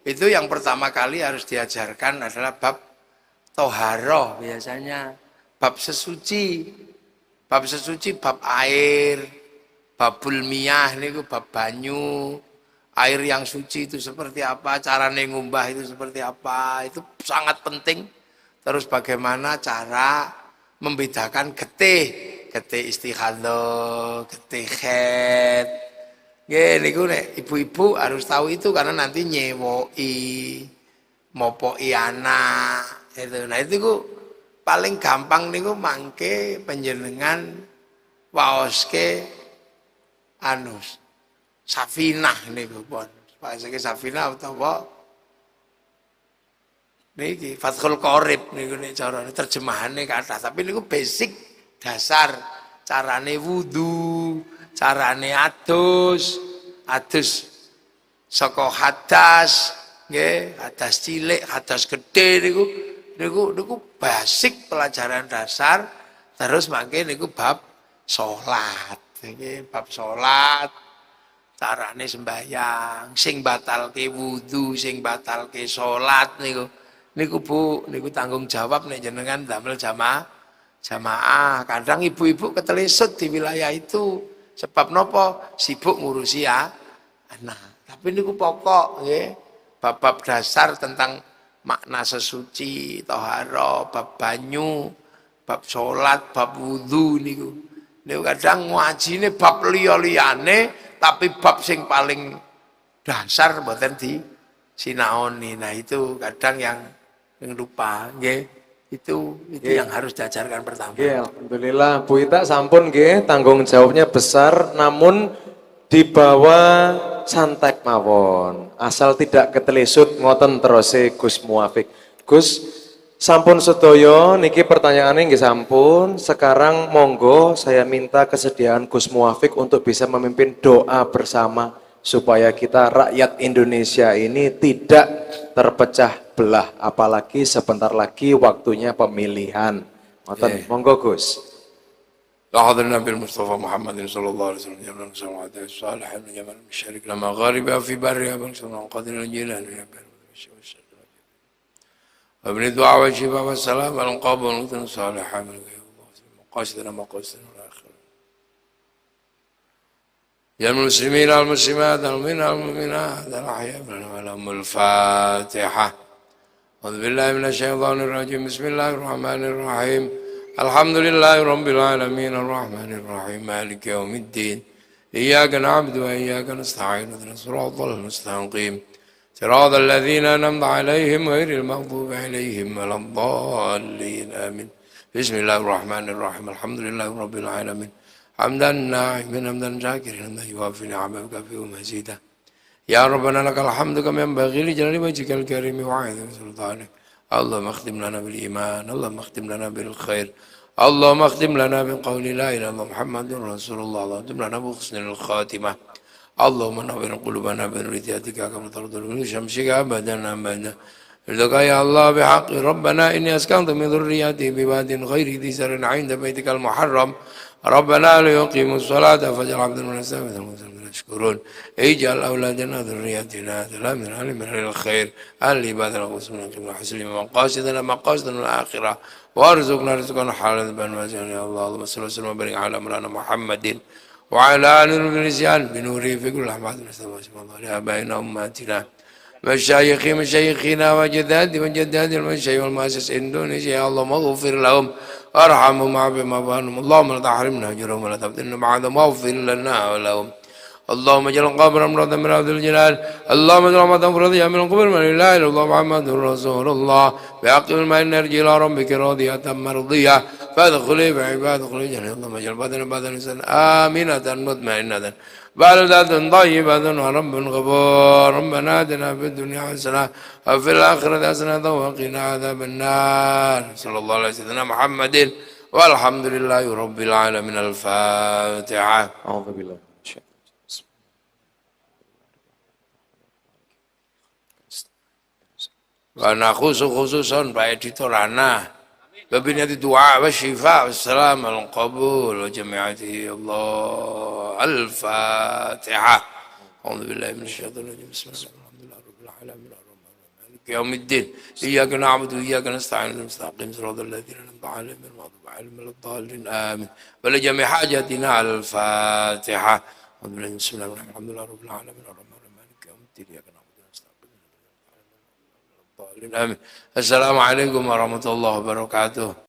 itu yang pertama kali harus diajarkan adalah bab toharoh biasanya, bab sesuci, bab air, babul miyah niku bab banyu. Air yang suci itu seperti apa, cara ngumbah itu seperti apa, itu sangat penting. Terus bagaimana cara membedakan getih istighadah, getih khed. Nggih niku nek ibu-ibu harus tahu itu karena nanti nyewoi, mopoki anak. Itu. Nah itu paling gampang niku mangke panjenengan waoske Safinah niku pun. Bahasa Safinah utawa niki Fathul Qorib niku nek carane terjemahane kathah, tapi niku basic dasar carane wudu, carane adus saka hadas, nggih, hadas cilik, hadas gede niku basic pelajaran dasar. Terus mangke niku bab salat. Niki bab salat. Carane sembahyang, sing batalke wudu, sing batalke salat niku Bu, niku tanggung jawab nek jenengan damel jamaah. Kadang ibu-ibu ketelesut di wilayah itu. Sebab nopo? Sibuk ngurusi anak. Tapi niku pokok nggih. Bab-bab dasar tentang makna sesuci, toharo, bab banyu, bab salat, bab wudu niku. Niku kadang ngajine bab liya-liyane tapi bab sing paling dasar mboten disinaoni. Nah itu kadang yang lupa nggih. Itu yang harus diajarkan pertama. Nggih, alhamdulillah Bu Ita sampun nggih, tanggung jawabnya besar namun dibawa santai mawon. Asal tidak ketelesut ngoten terus Gus Muafik. Gus, Sampun sedoyo, niki pertanyaannya nggih sampun. Sekarang monggo saya minta kesediaan Gus Muafik untuk bisa memimpin doa bersama supaya kita rakyat Indonesia ini tidak terpecah belah, apalagi sebentar lagi waktunya pemilihan. Monggo Gus. لحظ النبي المصطفى محمد صلى الله عليه وسلم جمال سماوات الصالح من جمال المشارك لما غاربها في برها بنصر قدر الجيلان وابن الدعاء والشفاء والسلام على القابل والمتن الصالح من مقاصدنا مقاصدنا الآخرة يا المسلمين والمسلمات المؤمنين والمؤمنات الأحياء لهم الفاتحة أعوذ بالله من الشيطان الرجيم بسم الله الرحمن الرحيم الحمد لله رب العالمين الرحمن الرحيم مالك يوم الدين إياك نعبد وإياك نستعين اهدنا الصراط المستقيم صراط الذين أنعمت عليهم غير المغضوب عليهم ولا الضالين آمين بسم الله الرحمن الرحيم الحمد لله رب العالمين حمدا ناعما حمدا شاكرا حمدا يوافي نعمه ويكافئ مزيدا يا ربنا لك الحمد كما ينبغي لجلال وجهك الكريم وعظيم سلطانك اللهم اختم لنا بالإيمان اللهم اختم لنا بالخير اللهم اختم لنا بقول لا إله إلا الله محمد رسول الله اللهم اختم لنا بحسن الخاتمة اللهم نور قلوبنا بنوريتك كما ترضى من شمسك أبدا أبدا رضاك يا الله بحق ربنا إني أسكنت من ذريتي بواد غير ذي زرع عند بيتك المحرم ربنا ليقيموا الصلاة فاجعل عبدا من السامة يشكرون اجعل أولادنا ذريتنا سلام علم من الخير العباد الغسلنا كما حسن مقاصدنا مقاصدنا الآخرة وارزقنا رزقنا حلالا بنوازنا يا الله اللهم صل وسلم وبارك على مولانا محمد وعلى آل الرجال بنوره في كل أحمد الله لآبائنا وأمهاتنا مشايخنا وجداد وجداد المشايخ والمؤسس إندونيسيا يا الله اغفر لهم وارحمهم وعافهم وعنهم اللهم لا تحرمنا أجرهم ولا تفتنا بعدهم واغفر لنا ولهم اللهم اجعل قبر امرأة من عبد الجلال اللهم اجعل رحمة فرضية من قبر من لا إله إلا الله محمد رسول الله بحق الماء نرجي إلى ربك راضية مرضية فادخلي بعباد ادخلي جنة اللهم اجعل بدن إنسان آمنة مطمئنة بلدة طيبة ورب غفور ربنا آتنا في الدنيا حسنة وفي الآخرة حسنة وقنا عذاب النار صلى الله على سيدنا محمد والحمد لله رب العالمين الفاتحة أعوذ بالله. Karena khususan Pak Editor Ana Babinati doa wa syifa wa salam al-qabul wa jami'ati Allah al-Fatiha A'udhu billahi minasyaitonirrajim Bismillahirrahmanirrahim Rabbil alamin ar-rahmanir rahim Yawmiddin Iyyaka na'budu wa iyyaka nasta'in mustaqim siratal ladzina an'amta 'alaihim ghairil maghdubi 'alaihim waladdallin amin wa li jami' hajatina al-Fatiha A'udhu billahi bismillahirrahmanirrahim Alhamdulillahi rabbil alamin ar-rahmanir rahim maliki yawmiddin Iyyaka na'budu wa nasta'in Amin. Assalamualaikum warahmatullahi wabarakatuh.